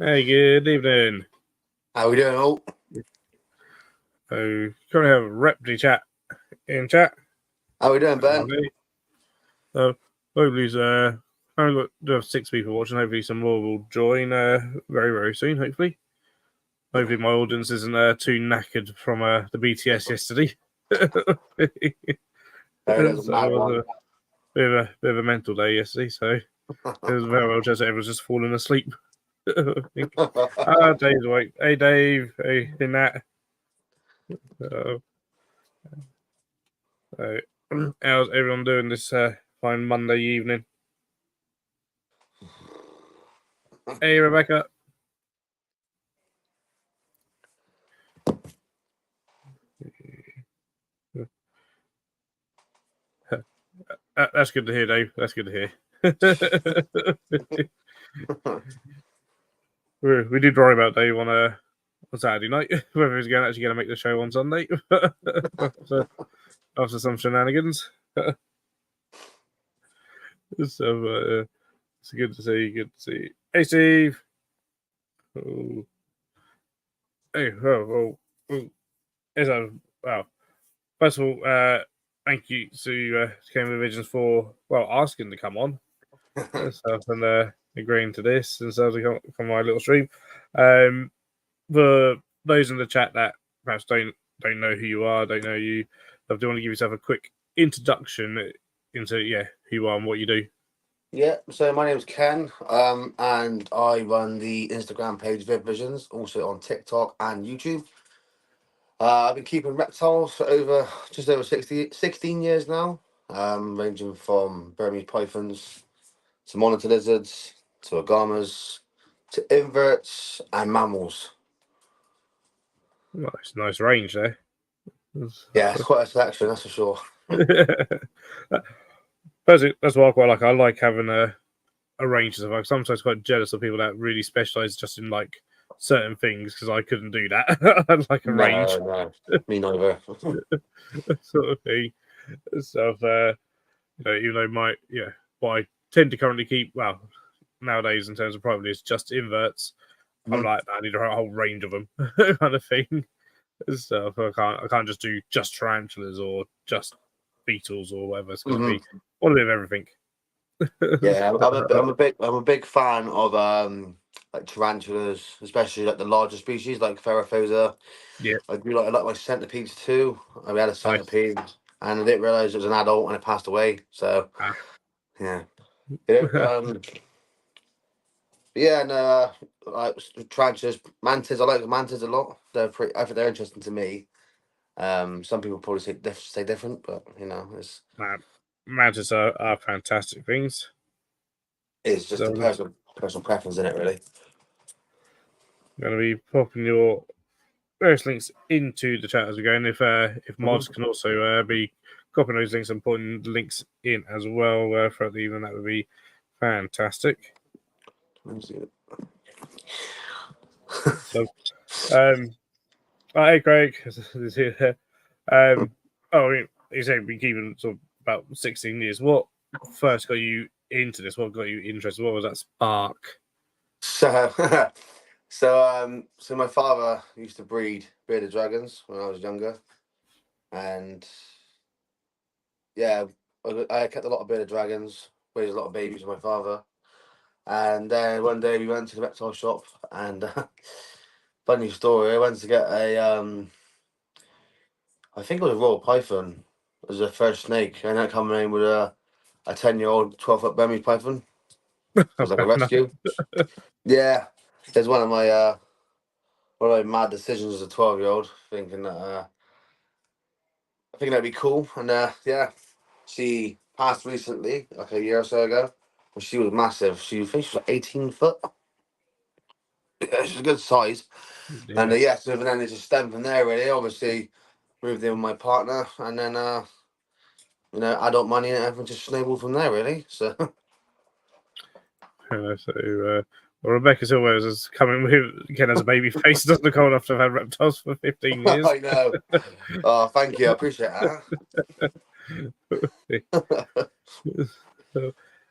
Hey, good evening. How we doing, all? So, currently have Repty chat in chat. How we doing, Ben? So, hopefully, only got 6 people watching. Hopefully, some more will join very, very soon. Hopefully, my audience isn't too knackered from the BTS yesterday. It was a bit of a mental day yesterday, so it was very well just everyone's just falling asleep. Dave's awake. Hey, Dave. Hey, Nat. How's everyone doing this fine Monday evening? Hey, Rebecca. That's good to hear, Dave. That's good to hear. We did worry about Dave on Saturday night, whether he's actually going to make the show on Sunday after some shenanigans. So it's good to see. Good to see. Hey, Steve. Oh. Hey, oh. Wow. First of all, thank you to VivVisions for asking to come on and stuff and agreeing to this and stuff to come my little stream. For those in the chat that perhaps don't know who you are, don't know you, I do want to give yourself a quick introduction into who you are and what you do. Yeah, so my name's Ken, and I run the Instagram page VivVisions, also on TikTok and YouTube. I've been keeping reptiles for just over 16 years now, ranging from Burmese pythons to monitor lizards to agamas to inverts and mammals. Nice range there. Yeah, it's quite a selection, that's for sure. That's what I quite like. I like having a range of stuff. I'm sometimes quite jealous of people that really specialize just in like certain things because I couldn't do that. I'd like a range. No, me neither. Sort of thing. So, even though what I tend to currently keep, nowadays in terms of privately, is just inverts. I'm like, I need a whole range of them, kind of thing. So I can't just do just tarantulas or just beetles or whatever. It's going to be one bit of everything. Yeah, I'm a big fan of like tarantulas, especially like the larger species like Ferrophosa. Yeah, I do like my centipedes too. We had a centipede, and I didn't realize it was an adult and it passed away. So yeah, yeah, and like tarantulas, mantids. I like mantids a lot. I think they're interesting to me. Some people probably say different, but it's mantids are fantastic things. It's just a personal preference in it, really. I'm going to be popping your various links into the chat as we go, and if mods can also be copying those links and putting links in as well throughout the evening, that would be fantastic. So, hey Craig, is here. You say we've been keeping sort of about 16 years. What first got you into this? What got you interested? What was that spark? So my father used to breed bearded dragons when I was younger, and yeah, I kept a lot of bearded dragons, raised a lot of babies with my father, and then one day we went to the reptile shop, and funny story, I went to get I think it was a royal python as a first snake, and that coming in with a 10-year-old 12-foot Burmese python. It was like a rescue. Yeah, there's one of my mad decisions as a 12-year-old, thinking that I think that'd be cool. And yeah, she passed recently, like a year or so ago. Well, she was massive. I think she was like 18 foot. Yeah, she's a good size. Yeah. And yeah, so then it just stemmed from there, really. Obviously, moved in with my partner, and then adult money and everything just snowballed from there, really. So. Rebecca Silva is coming with again as a baby face. Doesn't look old enough to have had reptiles for 15 years. I know. Oh, thank you. I appreciate that.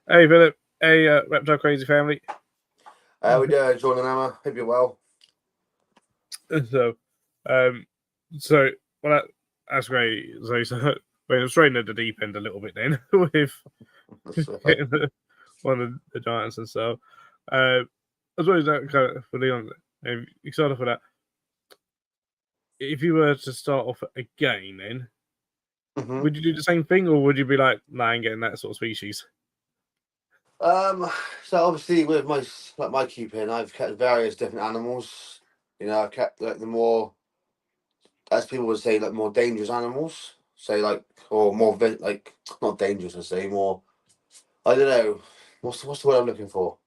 Hey, Philip. Hey, Reptile Crazy family. How we doing, Sean and Emma? Hope you're well. So, um, so well, that's great. So I was straight into the deep end a little bit then with getting one of the giants and stuff. As well as that, kind of, for Leon, you start off with that. If you were to start off again, then would you do the same thing, or would you be like, "Nah, I ain't getting that sort of species"? So obviously with my keeping, I've kept various different animals. You know, I've kept like the more, as people would say, like more dangerous animals. Say like, or more like not dangerous. I say more. I don't know. What's the word I'm looking for?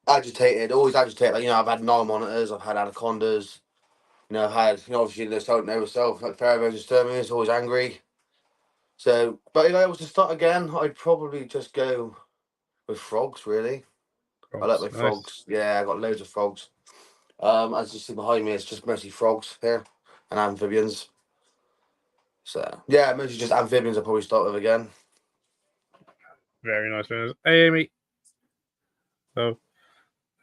Agitated, always agitated. Like, you know, I've had Nile monitors, I've had anacondas. You know, I've had, you know, obviously the don't know myself, like Pharaohs and Sturmius, always angry. So, but if I was to start again, I'd probably just go with frogs. Really, I like Frogs, my nice, frogs. Yeah, I got loads of frogs. As you see behind me, it's just mostly frogs here and amphibians. So yeah, mostly just amphibians. I'll probably start with again. very nice. Hey, Amy. So,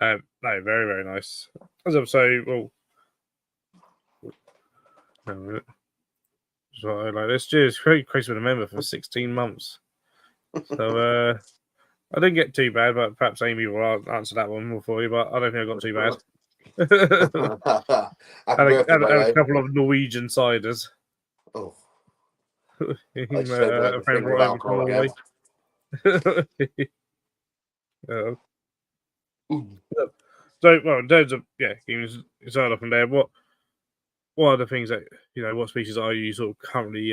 no, very very nice. As I'm saying, well, so like this year is very crazy to remember for 16 months. So I didn't get too bad, but perhaps Amy will answer that one more for you. But I don't think I got too bad. Happy birthday, had by the a way. couple of Norwegian ciders. Oh, I just don't A like the friend think of brought over from alcohol again. Norway. uh, so, well, in terms of you start up from there. What are the things that what species are you sort of currently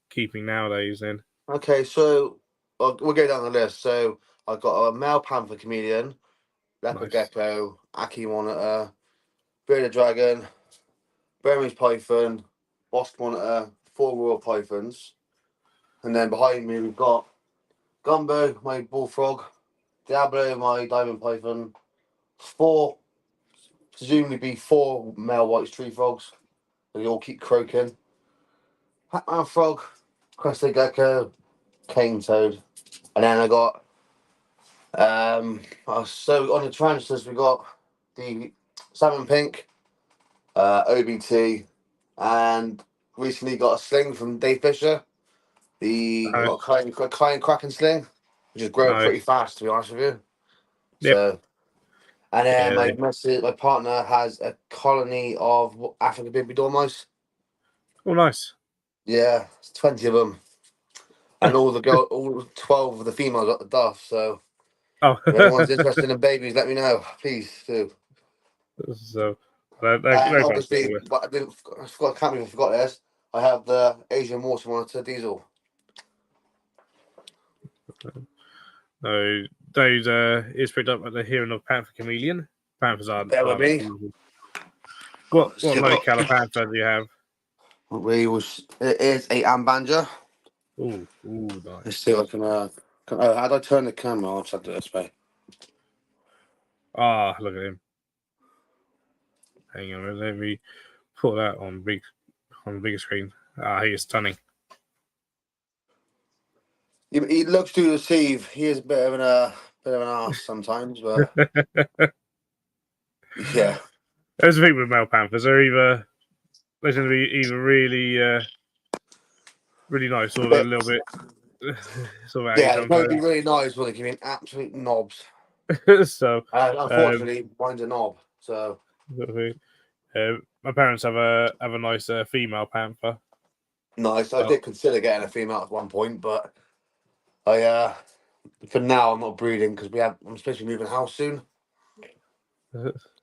keeping nowadays? Then Okay, so we'll go down the list. So I've got a male panther chameleon, leopard nice. gecko, Aki monitor, bearded dragon, Burmese python, bosque monitor, four royal pythons, and then behind me we've got Gumbo, my bullfrog, Diablo, my diamond python, four, presumably be four male white tree frogs. They all keep croaking. Pac-Man frog, crested gecko, cane toad, and then I got so on the transfers we got the salmon pink, OBT, and recently got a sling from Dave Fisher. The Nice, got a Klein Kraken sling, which is growing nice. pretty fast to be honest with you. Yep. So and then Yeah. my partner has a colony of African baby dormice. Oh, nice. Yeah, it's 20 of them, and all 12 of the females got the duff. So Oh, if anyone's interested in babies, let me know, please do. so no And problem. obviously, but I can't believe I forgot this. I have the Asian water monitor diesel. No, those is picked up at the hearing of Panther Chameleon. Panthers Bear with are me. beautiful. Oh, What locale of panther do you have? It is a Ambanja. Ooh, nice. Let's see if I how do I turn the camera? I'll try to do it this way. Ah, look at him. Hang on, let me put that on the bigger screen. Ah, he is stunning. He looks to deceive. He is a bit of an ass sometimes, but yeah. There's the thing with male panthers. They tend to be either really nice or a But, little bit sort of aggy yeah, it's going to be sometimes. really nice when they give me absolute knobs. So, Unfortunately, mine's a knob. So my parents have a nice female panther. nice. I Oh. did consider getting a female at one point, but I for now I'm not breeding because I'm supposed to be moving house soon.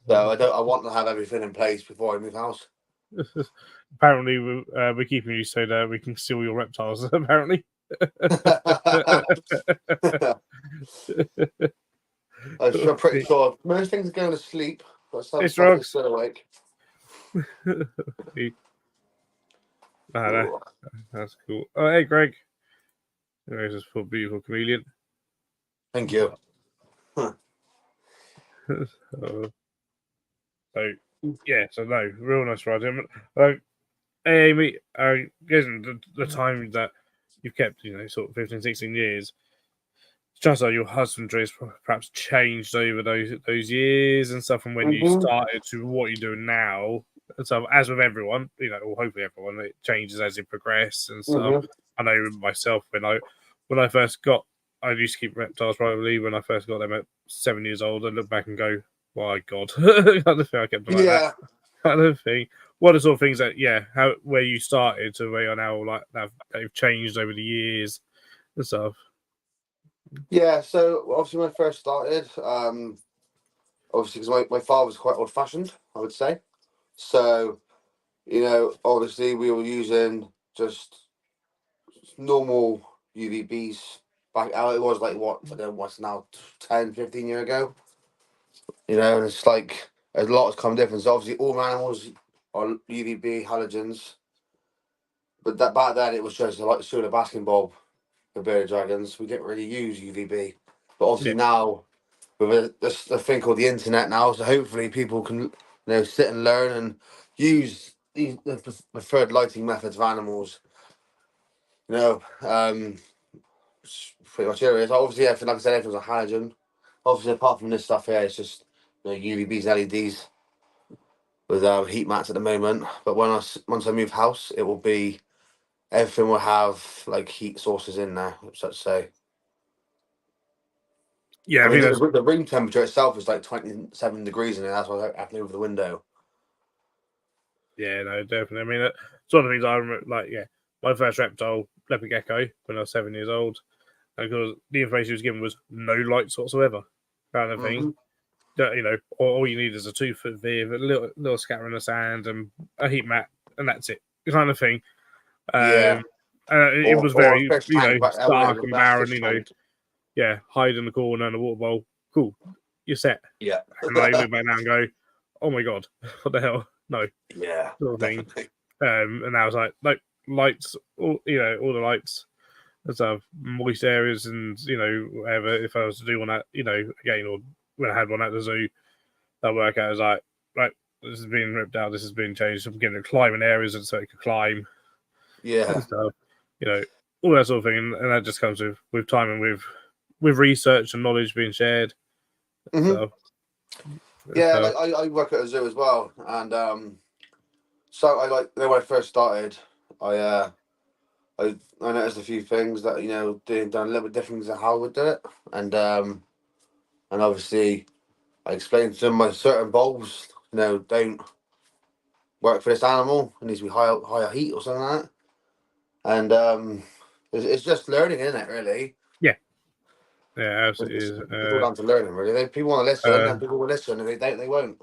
So I want to have everything in place before I move house. Apparently, we're keeping you so that we can steal your reptiles. Apparently. I'm pretty sure most things are going to sleep, but some It's stuff is drugs. still awake. No, that's cool. Oh, hey, Greg. There's this poor beautiful chameleon. Thank you. So, yeah, so no, real nice ride. Hey, Amy, given the time that you've kept, sort of 15, 16 years, just like your husbandry has perhaps changed over those years and stuff, from when you Mm-hmm. started to what you're doing now. And so, as with everyone, or hopefully everyone, it changes as you progress and stuff. Mm-hmm. I know myself when I first got, I used to keep reptiles privately. When I first got them at 7 years old, I look back and go, "My God," kind of thing. I kept them like that Yeah. kind of thing. What are the sort of things that, how where you started to where you're now, like they've changed over the years and stuff? Yeah. So obviously, when I first started, obviously, because my father was quite old fashioned, I would say. So, obviously, we were using just normal UVBs back out. It was like what, I don't know, what's now 10, 15 years ago. And it's like a lot has come different. So obviously, all animals are UVB halogens, but that back then it was just like the solar basking bulb for bearded dragons. We didn't really use UVB, but obviously Yeah, now with this a thing called the internet now, so hopefully people can sit and learn and use the preferred lighting methods of animals. It's pretty much it. It's obviously everything, like I said, everything's a halogen. Obviously, apart from this stuff here, it's just UVBs, LEDs with heat mats at the moment. But once I move house, it will be everything will have like heat sources in there, such say. yeah. I I mean, think that's the room temperature itself is like 27 degrees in there. That's why I have to over the window. Yeah, no, definitely. I mean, it's one of the things I remember. Like, yeah, my first reptile, leopard gecko, when I was 7 years old, and because the information he was given was no lights whatsoever, kind of thing. Hmm. All you need is a 2 foot viv, a little scatter in the sand, and a heat mat, and that's it, kind of thing. Yeah, It was or a very, fish tank back there, wasn't stark it? and That barren. fish tank. Yeah, hide in the corner in a water bowl. Cool, you're set. Yeah. And then I look back now and go, oh my God, what the hell? No, Yeah, sort of thing. definitely. And I was like, lights, all the lights and stuff, moist areas, and whatever. If I was to do one at, again, or when I had one at the zoo, that work out, I was like, right, this has been ripped out, this has been changed. I'm getting to climb in areas so it could climb and Yeah. stuff, you know, all that sort of thing, and that just comes with time and with research and knowledge being shared and Hmm. stuff. And Yeah, stuff. like I work at a zoo as well, and so I like when I first started, I uh I noticed a few things that doing done a little bit different than how I would do it, and obviously I explained to them my certain bulbs don't work for this animal. It needs to be higher heat or something like that, and it's just learning, isn't it? Really, Yeah, yeah, absolutely it's, is. it's all down to learning. Really, people want to listen, Uh, and people will listen. If they don't, they won't.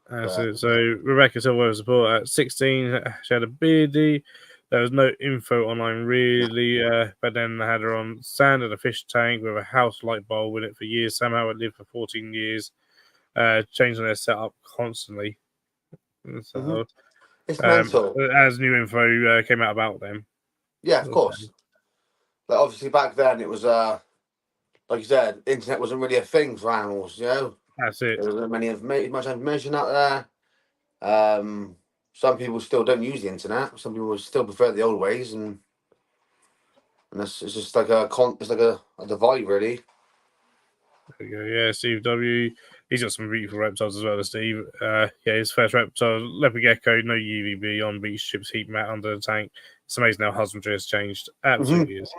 But so Rebecca Silver was support at 16. She had a beardy. There was no info online really, but then I had her on sand and a fish tank with a house light bulb in it for years. Somehow it lived for 14 years, changing their setup constantly. mhm. So, It's mental. as new info came out about them. Yeah, of So, course. Like obviously back then it was like you said, internet wasn't really a thing for animals. that's it. There wasn't much information out there. Some people still don't use the internet. Some people still prefer the old ways, and it's just like it's like a divide, really. There you go. Yeah, Steve W. He's got some beautiful reptiles as well, Steve. Yeah, his first reptile, leopard gecko, no UVB on beach ships, heat mat under the tank. It's amazing how husbandry has changed. Hmm. Absolutely is.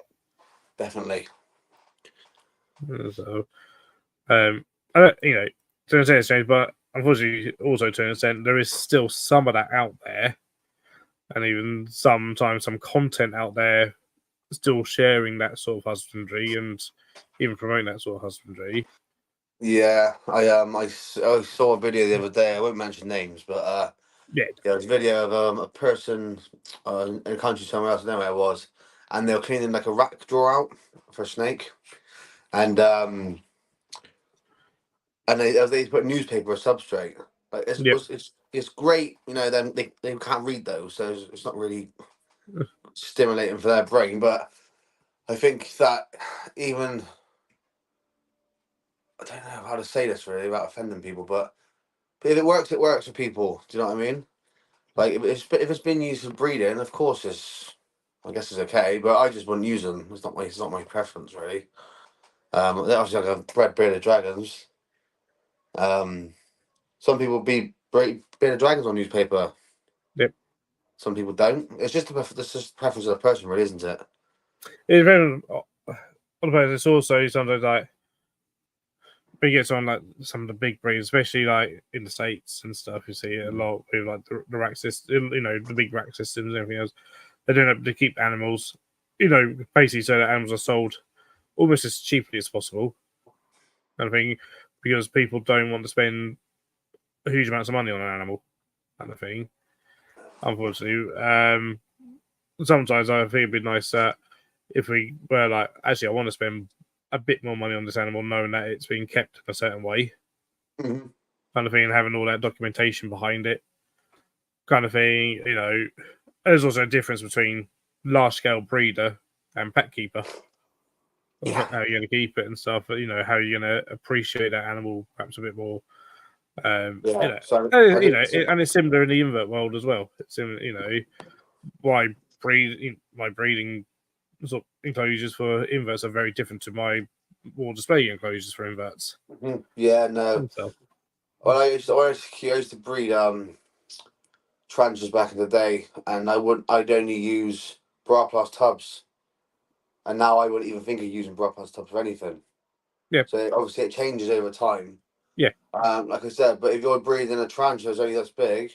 Definitely. So, I don't, to an extent it's changed, but unfortunately, also to an extent, there is still some of that out there, and even sometimes some content out there still sharing that sort of husbandry and even promoting that sort of husbandry. Yeah, I saw a video the other day. I won't mention names, but Yeah, yeah, it was a video of a person in a country somewhere else. I don't know where it was, and they were cleaning like a rack drawer out for a snake, and they put newspaper as substrate. Like yep. it's great, Then they can't read those, so it's not really stimulating for their brain. But I think that even I don't know how to say this really without offending people, but if it works for people. Do you know what I mean? Like if it's been used for breeding, of course it's I guess it's okay, but I just wouldn't use them. It's not my preference really. Obviously, like I've read Bearded Dragons. Some people Bearded Dragons on newspaper. Yep. Some people don't. It's just the preference of the person, really, isn't it? It's very. It's also sometimes like big gets on like some of the big breeds, especially like in the States and stuff. You see it a lot with like the rack system, the big rack systems and everything else. They don't have to keep animals, basically so that animals are sold almost as cheaply as possible. Kind of thing, because people don't want to spend huge amounts of money on an animal, kind of thing. Unfortunately, sometimes I think it'd be nice that if we were like, actually, I want to spend a bit more money on this animal, knowing that it's being kept in a certain way, Mm-hmm. kind of thing, and having all that documentation behind it, kind of thing. There's also a difference between large scale breeder and pet keeper. Yeah. How you're going to keep it and stuff, how you're going to appreciate that animal perhaps a bit more. Yeah. So And it's similar in the invert world as well. It's similar, why my breeding sort of enclosures for inverts are very different to my more display enclosures for inverts. Yeah, no. And stuff. Well, I used to breed tranches back in the day, and I'd only use bra plus tubs, and now I wouldn't even think of using bra plus tubs for anything. Yeah. So obviously it changes over time. Yeah. Like I said, but if you're breeding a tranche that's only this big,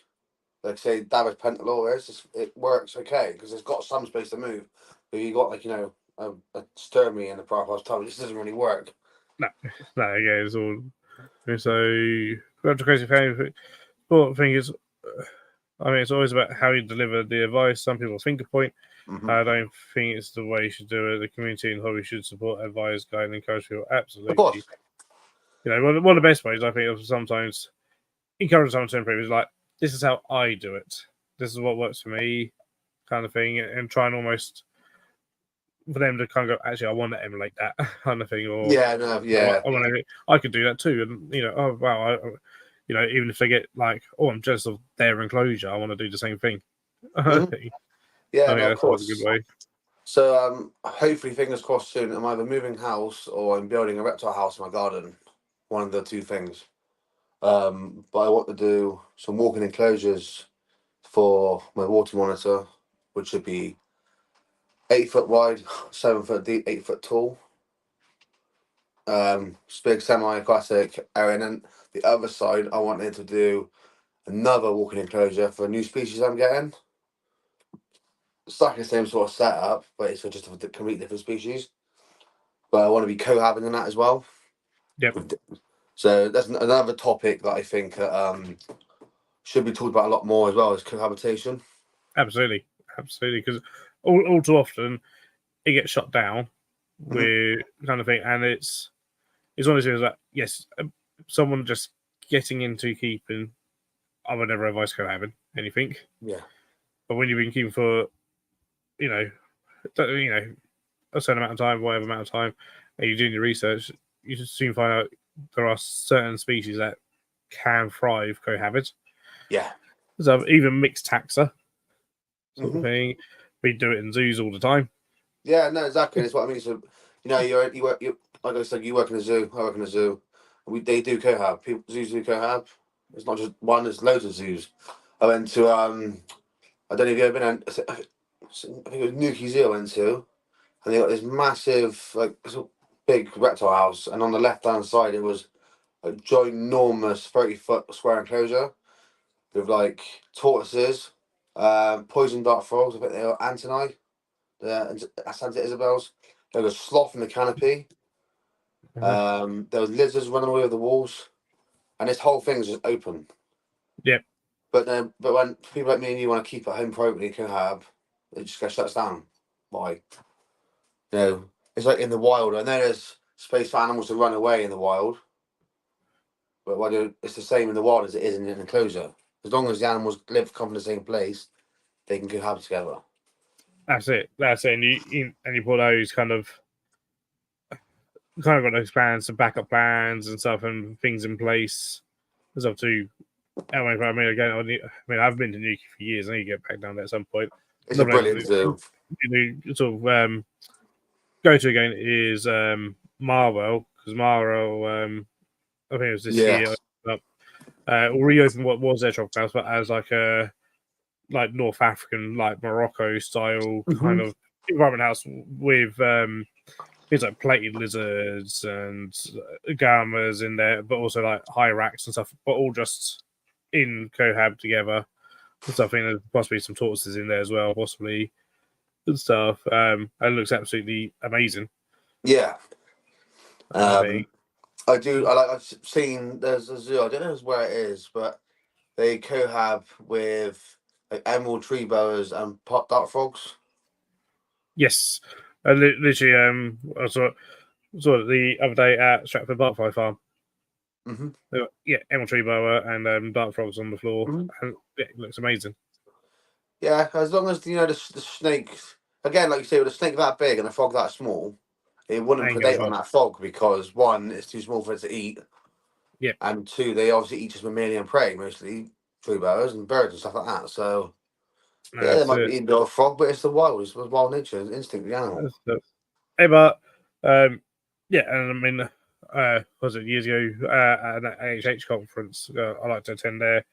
like say Davis Pentalorus, it works okay because it's got some space to move. If you got a sturmy and a bra plus tub, it just doesn't really work. No, yeah, it's all. So, that's the crazy thing. But thing is, it's always about how you deliver the advice. Some people think a point. Mm-hmm. I don't think it's the way you should do it. The community and hobby should support, advise, guide, and encourage people. Absolutely. Of course. One of the best ways I think of sometimes encourage someone to improve is like, this is how I do it. This is what works for me, kind of thing, and try and almost for them to kind of go, actually, I want to emulate that kind of thing, or Yeah, no, yeah, I could do that too, and oh wow, even if they get like, oh, I'm jealous of their enclosure, I want to do the same thing. mm-hmm. Yeah, I think no, of that's always course. a good way. So, hopefully, fingers crossed soon. I'm either moving house or I'm building a reptile house in my garden. One of the two things. But I want to do some walking enclosures for my water monitor, which should be 8 foot wide, 7 foot deep, 8 foot tall. It's big semi-classic area, and then the other side, I wanted to do another walking enclosure for a new species I'm getting. It's like the same sort of setup, but it's for just a completely different species. But I want to be cohabiting in that as well. Yep. So that's another topic that I think should be talked about a lot more as well as cohabitation. Absolutely, because all too often it gets shut down with kind of thing, and it's one of those things that yes, someone just getting into keeping, I would never advise cohabiting anything. Yeah. But when you've been keeping for a certain amount of time, whatever amount of time, and you're doing your research, you just soon find out there are certain species that can thrive cohabit. Yeah. So even mixed taxa sort of thing. We do it in zoos all the time. Yeah, no, exactly. That's what I mean. So, you like I said, you work in a zoo. I work in a zoo. They do cohab. Zoos do cohab. It's not just one. There's loads of zoos. I went to I don't know if you've ever been. I think it was Nuki Zoo I went to, and they got this massive big reptile house, and on the left hand side it was a ginormous 30-foot square enclosure with like tortoises, poison dart frogs. I think they were Antoni. The Santa Isabel's. There was a sloth in the canopy. There was lizards running away with the walls, and this whole thing's just open. Yep. But when people like me and you want to keep it home privately, can have it just gets shut down. Why? It's like in the wild. I know there's space for animals to run away in the wild, but it's the same in the wild as it is in an enclosure. As long as the animals come from the same place, they can cohabit together. That's it. And you put those kind of got those plans, some backup plans and stuff, and things in place. There's up to. I've been to Newquay for years. I need to get back down there at some point. It's a brilliant zoo. Sort of go to again is Marwell, because Marwell, I think it was this Yeah. year, reopened what was their tropical house, but as like a North African, like Morocco style kind of environment house with things like plated lizards and gammas in there, but also like hyrax and stuff, but all just in cohab together. And stuff. I think there's possibly some tortoises in there as well, possibly and stuff. And it looks absolutely amazing. Yeah. I think. I do. I've seen. There's a zoo. I don't know where it is, but they cohab with like emerald tree boas and pot dart frogs. Yes, literally. I saw it the other day at Stratford Butterfly Farm. Yeah, emerald tree boa and dart frogs on the floor, and yeah, it looks amazing. Yeah, as long as the snake, again, like you say, with a snake that big and a frog that small, it wouldn't Ain't gonna predate on bother. that frog because one, it's too small for it to eat, Yeah, and two, they obviously eat just mammalian prey, mostly tree boas and birds and stuff like that. So yeah, they that's might be it. eating a frog, but it's the wild, it's wild nature, it's instinct of the animal. Hey, but yeah, and I mean, was it years ago at an AHH conference? I like to attend there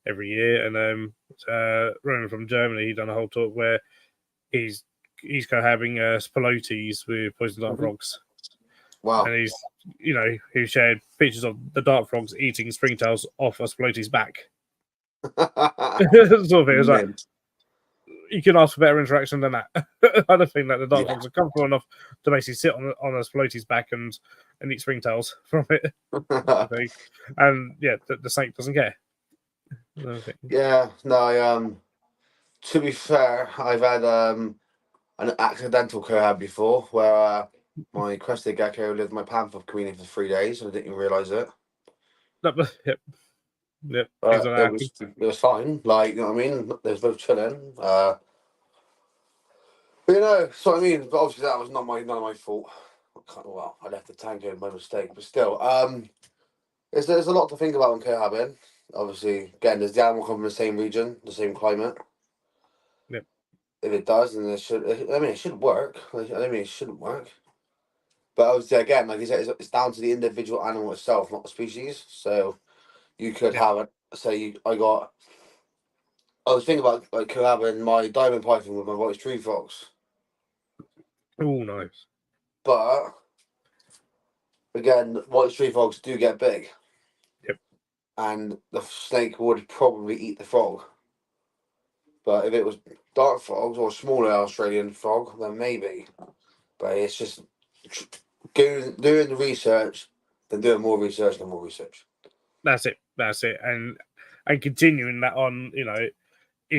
every year, and Ronan from Germany, he done a whole talk where he's cohabiting spilotes with poison dart frogs, Wow. and he shared pictures of the dart frogs eating springtails off a spilote's back. Sort of thing. It was like, Mint. you can ask for better interaction than that. I don't think that the dart Yeah. frogs are comfortable enough to basically sit on a spilote's back and eat springtails from it. And yeah, the snake doesn't care. Yeah, no, to be fair, I've had an accidental cohab before where my crested gecko lived in my panther community for 3 days and I didn't even realise it. Yep, things But like it that. was fine. Like, you know what I mean? They was both chilling. But so what I mean. But obviously that was none of my fault. Well, I left the tank in by mistake, but still, there's a lot to think about when cohabbing. Obviously, again, does the animal come from the same region, the same climate? Yep. If it does, then it should. I mean, it should work. I don't mean it shouldn't work. But obviously, again, like you said, it's down to the individual animal itself, not the species. So you could Yep. have it. Say I was thinking about like collaborating my diamond python with my white tree fox, Oh, nice. but again, white tree frogs do get big, Yep. and the snake would probably eat the frog. But if it was dart frogs or smaller Australian frog, then maybe. But it's just doing the research, then doing more research, then more research. That's it. And continuing that on, even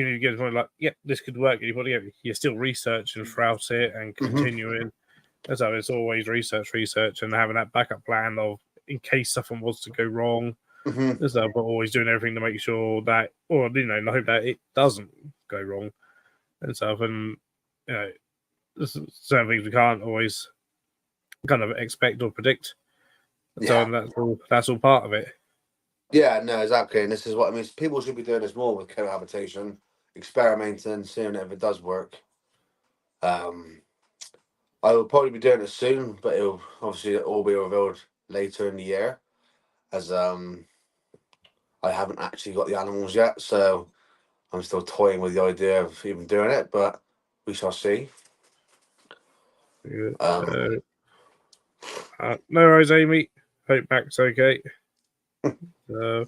if you get to the point like, yep, this could work, you're still researching throughout it and continuing. And so it's always research, and having that backup plan of in case something was to go wrong. And so, but always doing everything to make sure that, or hope that it doesn't go wrong and stuff. And there's certain things we can't always kind of expect or predict. Yeah. So that's all part of it. Yeah, no, exactly. And this is what I mean. People should be doing this more with cohabitation, experimenting, seeing if it does work. I will probably be doing it soon, but it'll obviously all be revealed later in the year, as I haven't actually got the animals yet, so I'm still toying with the idea of even doing it, but we shall see. No worries, Amy. Hope back's okay. Yeah,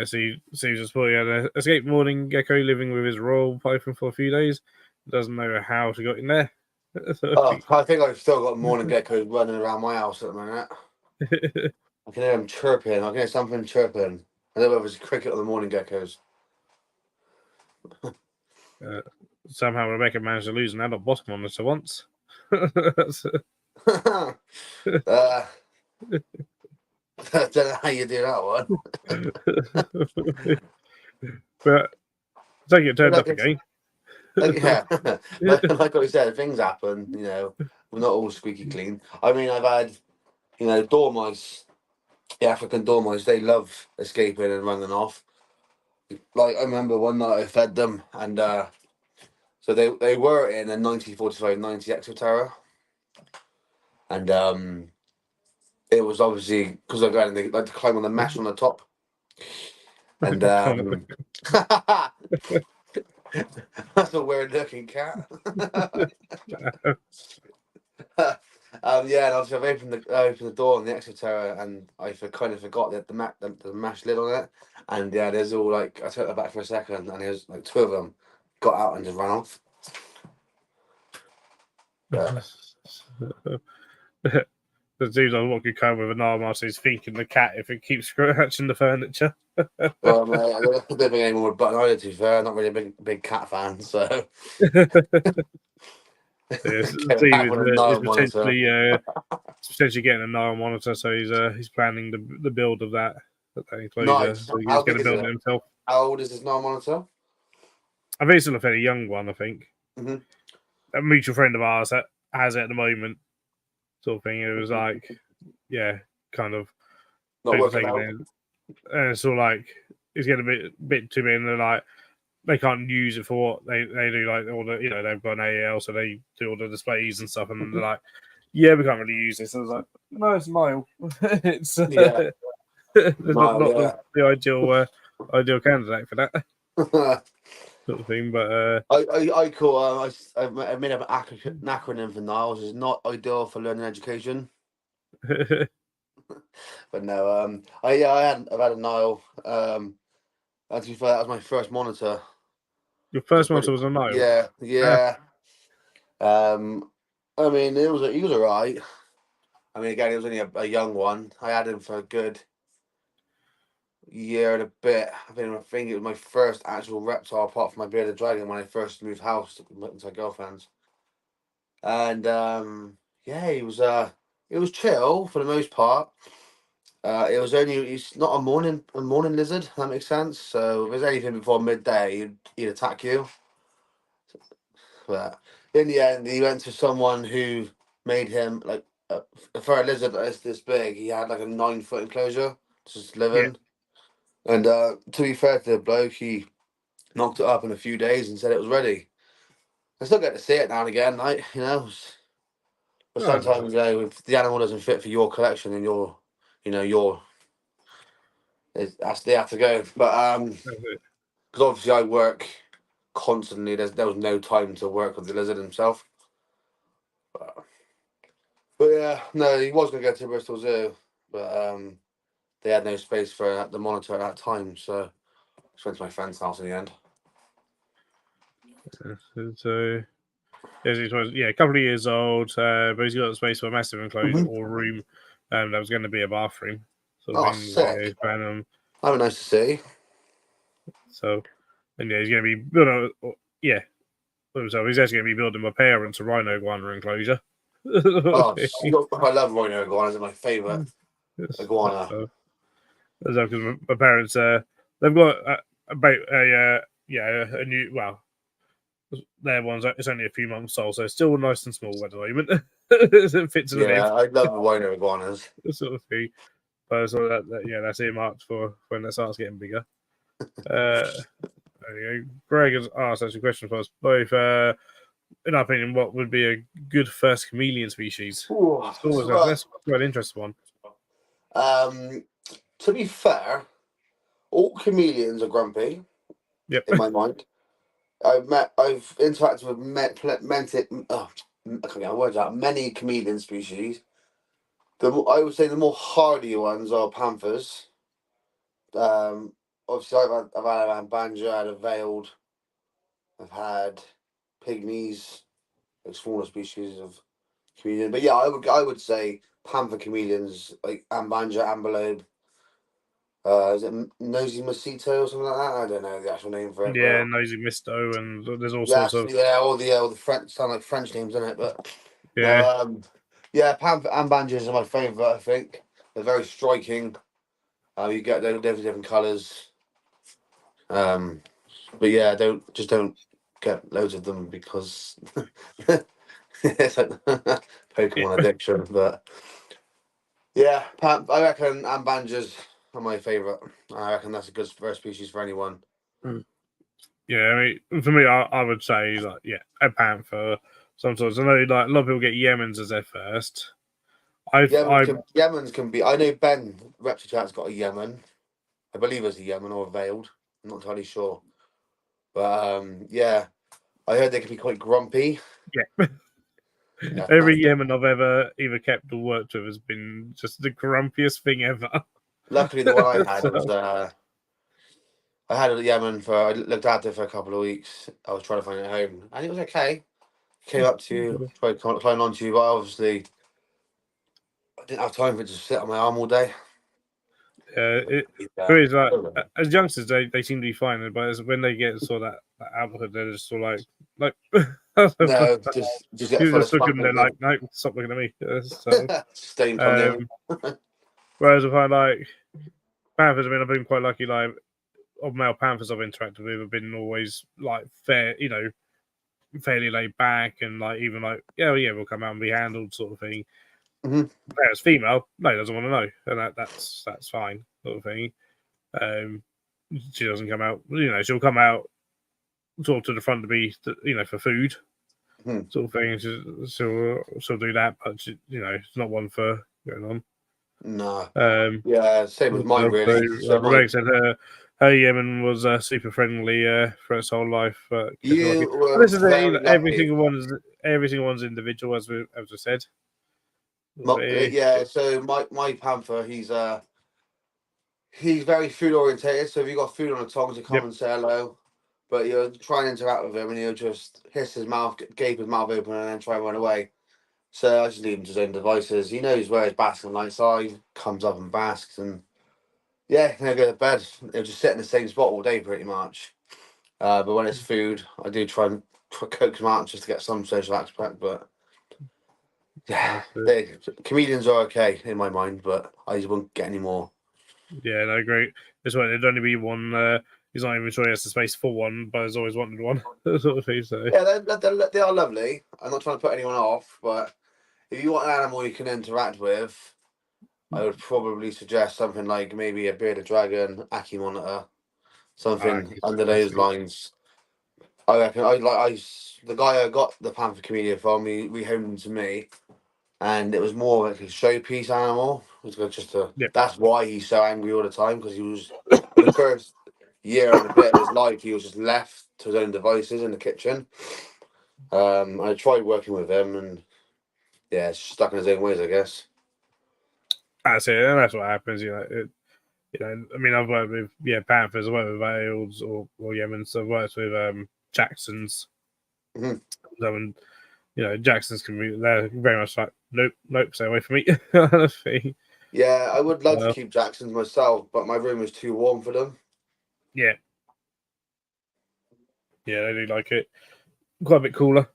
so he just thought he had an escaped morning gecko living with his royal python for a few days. Doesn't know how she got in there. I think I've still got morning geckos running around my house at the minute. I can hear them chirping. I can hear something chirping. I don't know if it's a cricket or the morning geckos. Somehow Rebecca managed to lose an adult bottom monitor once. I don't know how you do that one. But I think it turned up again. Yeah, like I said, things happen. We're not all squeaky clean. I mean, I've had, dormice, the African dormice. They love escaping and running off. Like I remember one night I fed them, and So they were in a 1945-90 Exoterra, and it was obviously because they like to climb on the mesh on the top, and that's a weird looking cat. Yeah, and obviously I've opened the door on the Exoterra, and kind of forgot that the mash lid on it, and yeah, there's all like I took that back for a second, and there's like two of them got out and just ran off. Yeah. It seems like what could come with an arm after he's thinking the cat if it keeps scratching the furniture. Well, I don't think anyone would button either. To be fair, I'm not really a big cat fan, so. Yes, Back Steve with a is Nile monitor. potentially getting a Nile monitor, so he's planning the build of that enclosure. Nice. So he's How going big to is build it it? himself. How old is this Nile monitor? I think it's still a fairly young one. I think Mm-hmm. a mutual friend of ours that has it at the moment, sort of thing. It was like, yeah, kind of Not working overtaken out. it, and it's all like it's getting a bit too big, and they're like they can't use it for what they do, like all the they've got an AL, so they do all the displays and stuff, and they're like, yeah, we can't really use this. I was like, no, it's Nile. It's Yeah. not Nile, yeah. the ideal candidate for that sort of thing. But I call I made up an acronym for Niles. It's not ideal for learning education, but no. I've had a Nile. And to be fair, that was my first monitor. your Which is first pretty. monitor was a Nile. Yeah, Ah, yeah. I mean, he was alright. I mean, again, he was only a young one. I had him for a good year and a bit. I think it was my first actual reptile apart from my bearded dragon when I first moved house with my girlfriend's. And yeah, it was chill for the most part. It's not a morning lizard, if that makes sense. So if there's anything before midday, he'd attack you. But in the end, he went to someone who made him like for a lizard that's this big. He had like a 9 foot enclosure to just live yeah. in. And to be fair to the bloke, he knocked it up in a few days and said it was ready. I still get to see it now and again, like but Oh, no. sometimes if the animal doesn't fit for your collection and they have to go. But because obviously I work constantly, there was no time to work with the lizard himself. But yeah, no, he was going to go to Bristol Zoo, but they had no space for the monitor at that time, so I just went to my friend's house in the end. So yes, he was a couple of years old, but he's got space for a massive enclosure Mm-hmm. or room, that was going to be a bathroom sort of Oh, thing. Yeah, he's sick! planning on. That'd be nice to see. So, and yeah, he's going to be building. Yeah, so he's actually going to be building my parents a rhino iguana enclosure. Oh, I love rhino iguanas. They're my favourite iguana. So, because my parents, they've got about a new their one's it's only a few months old, so it's still nice and small at the moment. It fits in the Yeah, bed, I love rhino iguanas. sort of thing. But so that's earmarked for when it starts getting bigger. There you go. Greg has asked actually a question for us both. In our opinion, what would be a good first chameleon species? Ooh, That's quite an interesting one. to be fair, all chameleons are grumpy Yep. in my mind. I've interacted with I can't get my words out. Many chameleon species. I would say the more hardy ones are panthers. Um, Obviously I've had a banjo, I had a veiled, I've had pygmies, like smaller species of chameleon. But yeah, I would say panther chameleons like ambanja, amberlobe. Is it nosy mosquito or something like that? I don't know the actual name for it, Yeah, but nosy misto, and there's all sorts yes, of yeah, all the French sound like French names in it, but no, yeah. yeah, panther and banjos are my favourite. I think they're very striking. You get different colours. But yeah, don't get loads of them because it's like Yeah. Pokemon addiction. But yeah, I reckon ambanjas are my favourite. I reckon that's a good first species for anyone. Yeah, I mean, for me, I would say like a panther. Sometimes I know like a lot of people get Yemens as their first. Yemens can be. I know Ben Reptichat's got a Yemen. I believe it's a Yemen or a veiled. I'm not entirely sure, but yeah, I heard they can be quite grumpy. yeah. Yeah. Every Yemen I've ever either kept or worked with has been just the grumpiest thing ever. Luckily, the one I had So, was I had a Yemen for. I looked after it for a couple of weeks. I was trying to find it home, and it was okay. Came up to you, tried to climb onto you, but obviously I didn't have time for it to sit on my arm all day. for me, it's like as youngsters they seem to be fine, but as when they get sort of that adulthood, they're just sort of like No, just get you full of just look at smack, them, they're don't like, no, stop looking at me. Staying come near. Um, whereas I find like panthers, I mean, I've been quite lucky. Like of male panthers I've interacted with have been always like fair, fairly laid back and like even like we'll come out and be handled sort of thing. Mm-hmm. Whereas female, no, doesn't want to know, and that's fine sort of thing. She doesn't come out, she'll come out sort of to the front to be, for food Mm-hmm. sort of thing. She'll do that, but it's not one for going on. No, So, yeah, same as mine really. So Rebecca said her Yemen was super friendly for its whole life. you And were this is it, very lucky. every single one's individual, as we said. Yeah, so my panther, he's very food orientated. So if you got food on the tongs, he'll come Yep. and say hello. But you'll try and interact with him, and he'll just hiss his mouth, gape his mouth open, and then try and run away. So I just leave him to his own devices. He knows where his basking lights are. He comes up and basks, and yeah, he'll go to bed. He'll just sit in the same spot all day, pretty much. But when it's food, I do try and coax him out just to get some social aspect. But yeah, That's it. comedians are okay in my mind, but I just won't get any more. Yeah, no, great. This one, it'd only be one. He's not even sure he has the space for one, but has always wanted one, sort of thing. So, Yeah, they are lovely. I'm not trying to put anyone off, but if you want an animal you can interact with, I would probably suggest something like maybe a bearded dragon, Aki monitor, something under those fantastic. lines. I reckon the guy I got the panther comedian from, he rehomed him to me, and it was more like a showpiece animal. It was just a. Yep. That's why he's so angry all the time, because he was for the first year and a bit of his life he was just left to his own devices in the kitchen. I tried working with him, and yeah, stuck in his own ways, I guess. That's it, and that's what happens. I mean, I've worked with Panthers, I've worked with Vales or Yemens, I've worked with Jacksons. Mhm. And Jacksons can be, they're very much like nope, stay away from me. Kind of thing. Yeah, I would love to Uh, keep Jacksons myself, but my room is too warm for them. yeah, they do like it quite a bit cooler.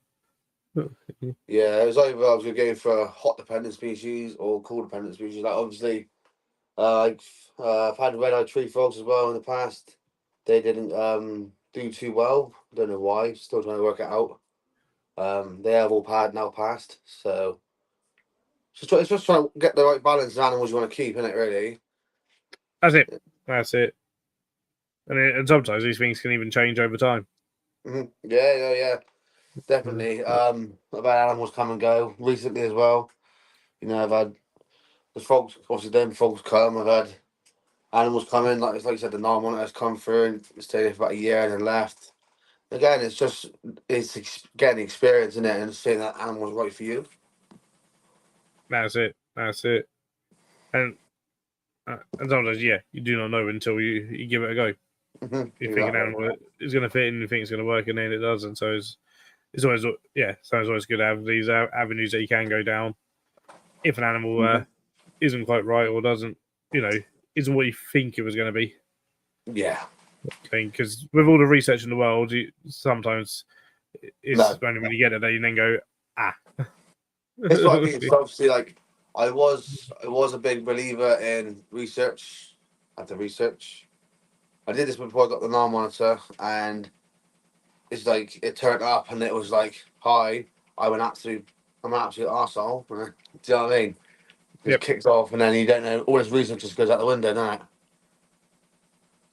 Yeah, it was either I was going to go for a hot dependent species or cool dependent species. Like obviously, I've had red-eyed tree frogs as well in the past. They didn't do too well. I don't know why. Still trying to work it out. They have all now passed. So it's just trying to get the right balance of animals you want to keep in it, really. That's it. That's it. And sometimes these things can even change over time. Yeah, definitely. I've had animals come and go recently as well. I've had the frogs. Obviously, them frogs come. I've had animals come in, like you said, the normal has come through and stayed there for about a year and then left. Again, it's getting experience in it and seeing that animal's right for you. That's it. That's it. And sometimes, you do not know until you give it a go. You think an Exactly. animal is going to fit and you think it's going to work, and then it doesn't. So it's always so it's always good to have these avenues that you can go down if an animal isn't quite right or doesn't, isn't what you think it was going to be. Yeah. Because with all the research in the world, sometimes it's No. only when you get it that you then go, ah. It's what I mean. So obviously, like I was a big believer in research. After research, I did this before I got the NAR monitor, and it's like it turned up, and it was like, "Hi, I'm an absolute arsehole." Do you know what I mean? Just Yep. kicks off, and then you don't know. All this research just goes out the window, doesn't it?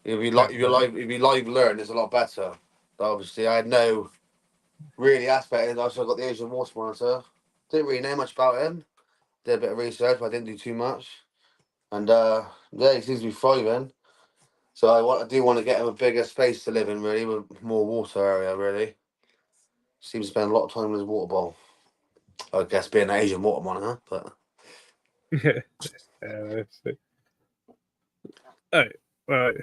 If you Yeah. live learn, it's a lot better. obviously I had no really aspect. And also I got the Asian water monitor. Didn't really know much about him. Did a bit of research, but I didn't do too much. And yeah, he seems to be thriving. So I do want to get him a bigger space to live in, really, with more water area. Really, seems to spend a lot of time in his water bowl. I guess being an Asian water monitor, but Yeah. That's it. Oh, right.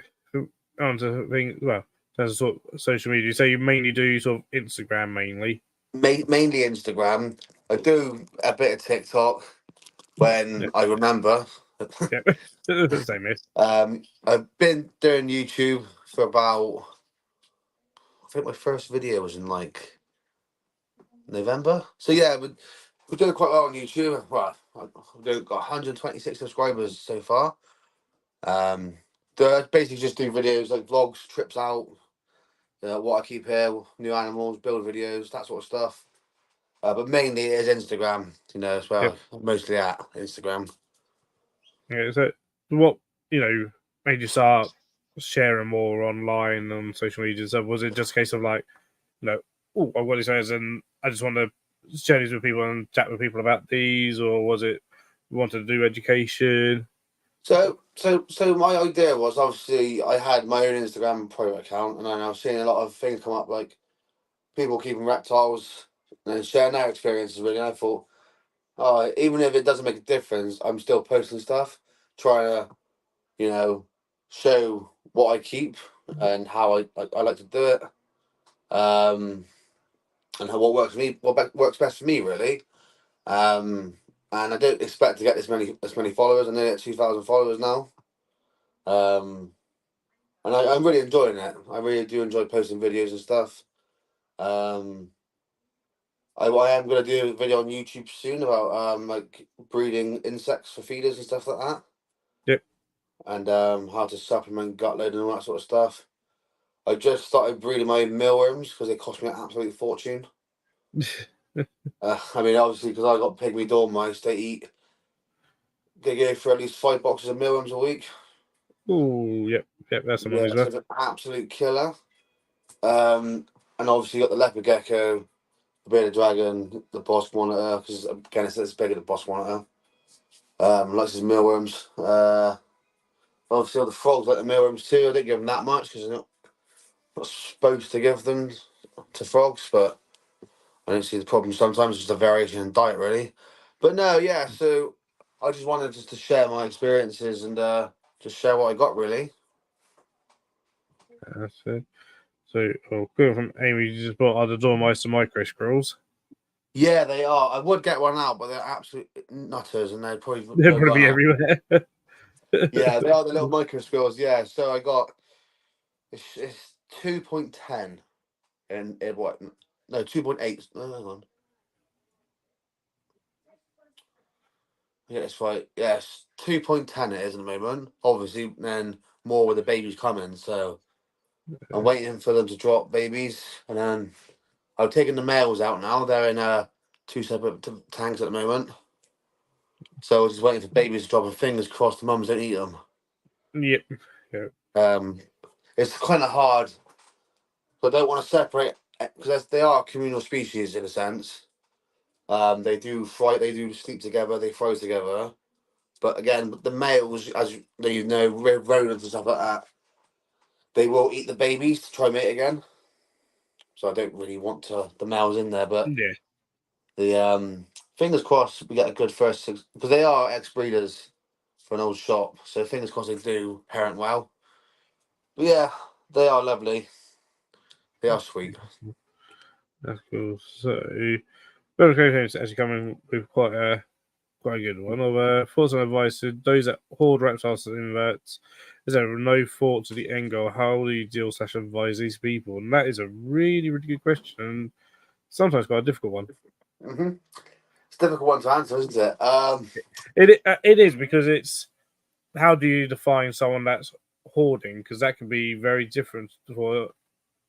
On to things. Well, in terms of sort of social media, you say you mainly do sort of Instagram mainly. mainly Instagram. I do a bit of TikTok when Yeah. I remember. Yeah. Same here. I've been doing YouTube for about. I think my first video was in like November. So yeah, we're doing quite well on YouTube. Well, I've got 126 subscribers so far. I basically just do videos like vlogs, trips out, what I keep here, new animals, build videos, that sort of stuff. But mainly it is Instagram. As Yep. well. Mostly at Instagram. Yeah. So, what made you start sharing more online on social media? So, was it just a case of like, oh, I've got these ideas and I just want to share these with people and chat with people about these, or was it you wanted to do education? So my idea was obviously I had my own Instagram private account, and then I was seeing a lot of things come up like people keeping reptiles and sharing their experiences. Really, and I thought, oh, even if it doesn't make a difference, I'm still posting stuff, trying to show what I keep and how I like to do it, um, and what works for me, works best for me, really. Um, and I don't expect to get this many followers. I nearly at 2,000 followers now. Um, and I'm really enjoying it. I really do enjoy posting videos and stuff. Um, I am going to do a video on YouTube soon about like breeding insects for feeders and stuff like that, Yep. and how to supplement gut load and all that sort of stuff. I just started breeding my mealworms because they cost me an absolute fortune. I mean, obviously, because I got pygmy dormice, they go for at least 5 boxes of mealworms a week. Oh, yep, that's the Yeah, money's it's worth. an absolute killer. And obviously, you got the leopard gecko, the bearded dragon, the boss monitor, because again, it's bigger than the boss monitor. Likes his mealworms. Obviously, all the frogs like the mealworms too. I didn't give them that much because they're not supposed to give them to frogs, but I don't see the problem. Sometimes it's just a variation in diet, really. But no, yeah. So I just wanted just to share my experiences and just share what I got, really. That's it. So, good from Amy. You just bought other dormice and micro squirrels. Yeah, they are. I would get one out, but they're absolute nutters, and they'd probably They'll go probably be run. everywhere. Yeah, they are the little micro squirrels. Yeah, so I got it's 2.10 and what? No, 2.8. No, hang on. Yeah, it's right. Yes, 2.10 it is at the moment. Obviously, then more with the babies coming. So I'm waiting for them to drop babies, and then I've taken the males out now. They're in two separate tanks at the moment. So I was just waiting for babies to drop, and fingers crossed the mums don't eat them. Yep. Yep. Um, it's kind of hard. So I don't want to separate because they are communal species in a sense. They do fry, they do sleep together, they fry together. But again, the males, as rodents and stuff like that, they will eat the babies to try and mate again. So I don't really want the males in there, but Yeah. the fingers crossed we get a good first six because they are ex breeders for an old shop. So fingers crossed they do parent well. But yeah, they are lovely. They are sweet. That's cool. So, okay, it's actually coming with quite a good one. Of thoughts and advice to those that hoard reptiles and inverts. Is there no thought to the end goal? How do you deal / advise these people? And that is a really, really good question, and sometimes quite a difficult one. Hmm. It's a difficult one to answer, isn't it? It is because it's how do you define someone that's hoarding? Because that can be very different for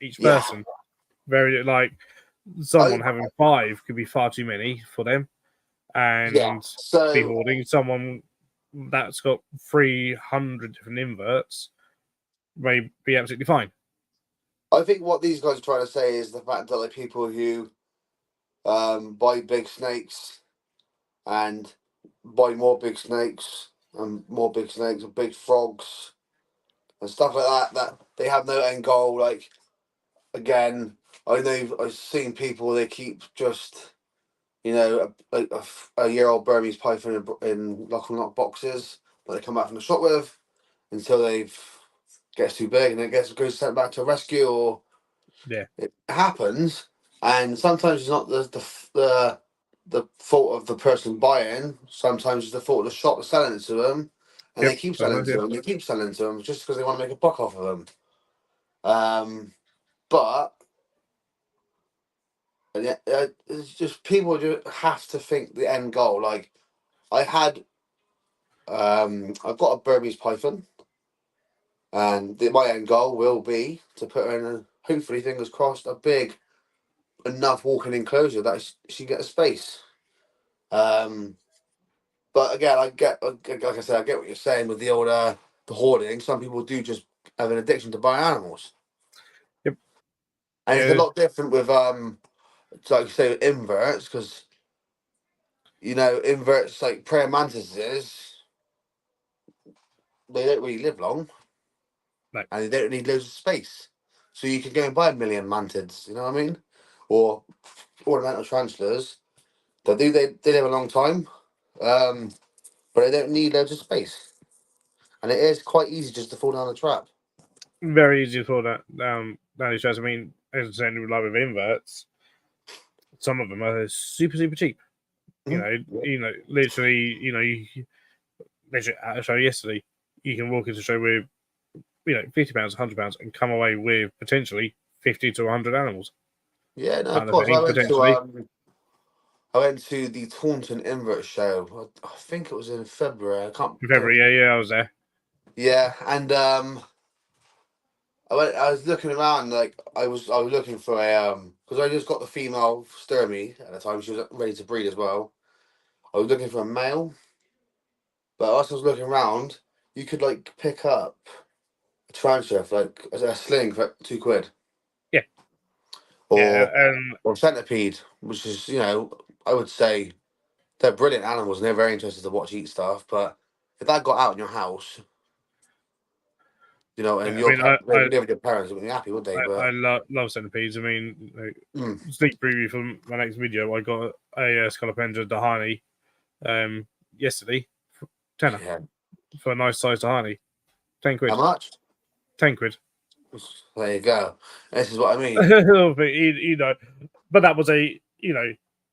each Yeah. person. Very like I someone having 5 could be far too many for them, yeah. and be So hoarding. Someone that's got 300 different inverts may be absolutely fine. I think what these guys are trying to say is the fact that like people who buy big snakes and buy more big snakes and more big snakes and big frogs and stuff like that, that they have no end goal. Like again, I know I've seen people they keep just a year-old Burmese python in lock and lock boxes that they come back from the shop with until they've gets too big and it goes sent back to a rescue or Yeah. it happens. And sometimes it's not the fault of the person buying. Sometimes it's the fault of the shop that's selling it to them, and they Yep. keep selling Sometimes, to yeah. them. They keep selling to them just because they want to make a buck off of them. But and yeah, it's just people just have to think the end goal. Like I had, I've got a Burmese python, and my end goal will be to put her in a, hopefully, fingers crossed, a big enough walking enclosure that she get a space. Um, but again, like I said, I get what you're saying with the old the hoarding. Some people do just have an addiction to buying animals, Yep. and it's a Yeah. lot different with like you say, with inverts because inverts like praying mantises, they don't really live long, No. and they don't need loads of space. So you can go and buy a million mantids, you know what I mean, or ornamental tarantulas. They live a long time, um, but they don't need loads of space. And it is quite easy just to fall down a trap. Very easy to fall down these tracks. I mean, as I said, like with inverts, some of them are super super cheap. Mhm. Literally, literally at a show yesterday, you can walk into a show with £50, £100, and come away with potentially 50 to 100 animals. Yeah, no, of Kind of course. thing, potentially. I went to the Taunton Invert show. I think it was in February. I can't. In February, yeah, I was there. Yeah, and I was looking around like I was looking for a because I just got the female Sturmy at the time. She was ready to breed as well. I was looking for a male, but as I was looking around, you could like pick up a tarantula for like a sling for £2, Yeah, yeah, or and or centipede, which is I would say they're brilliant animals and they're very interested to watch eat stuff. But if that got out in your house, and yeah. I your mean, pet, you live with your parents, they wouldn't be happy, would they? I But love centipedes. I mean, mm, sneak preview for my next video. I got a Scolopendra Dahani yesterday, tenner yeah, for a nice sized Dahani, 10 how quid, much? 10 quid. There you go. This is what I mean. But, but that was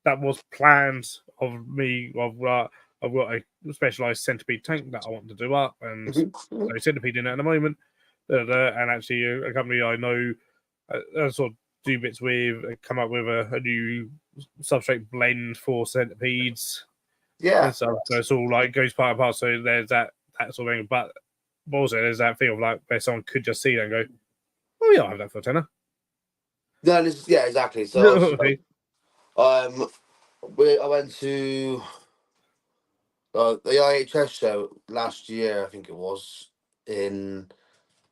that was planned of me. I've got a specialized centipede tank that I want to do up, and no centipede in it at the moment. And actually, a company I know, sort of do bits with, come up with a new substrate blend for centipedes Yeah. and stuff. So it's all like goes part and parcel. So there's that sort of thing. But also there's that feel of like where someone could just see that and go, "Oh yeah, I have that for a tenner." No, yeah, exactly. So obviously, um, I went to the IHS show last year. I think it was in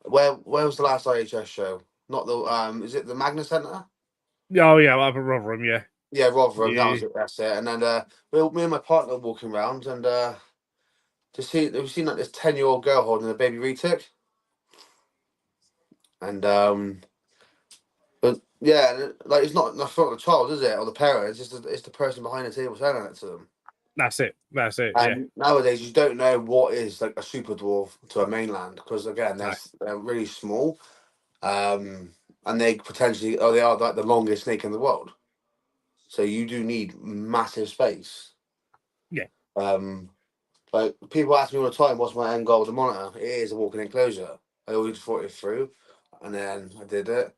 where was the last IHS show? Not the is it the Magna Centre? Oh yeah, up at Rotherham, yeah. Yeah, Rotherham. That Yeah, was it. That's it. And then me and my partner were walking around and we've seen like this 10-year-old girl holding a baby retic, and but yeah, like it's not the child, is it, or the parent? It's the person behind the table selling it to them. that's it. That's it. Yeah. And nowadays, you don't know what is like a super dwarf to a mainland because again, No. they're really small, um, and they potentially they are like the longest snake in the world. So you do need massive space. Yeah. Um, like people ask me all the time, "What's my end goal with the monitor?" It is a walking enclosure. I always thought it through, and then I did it.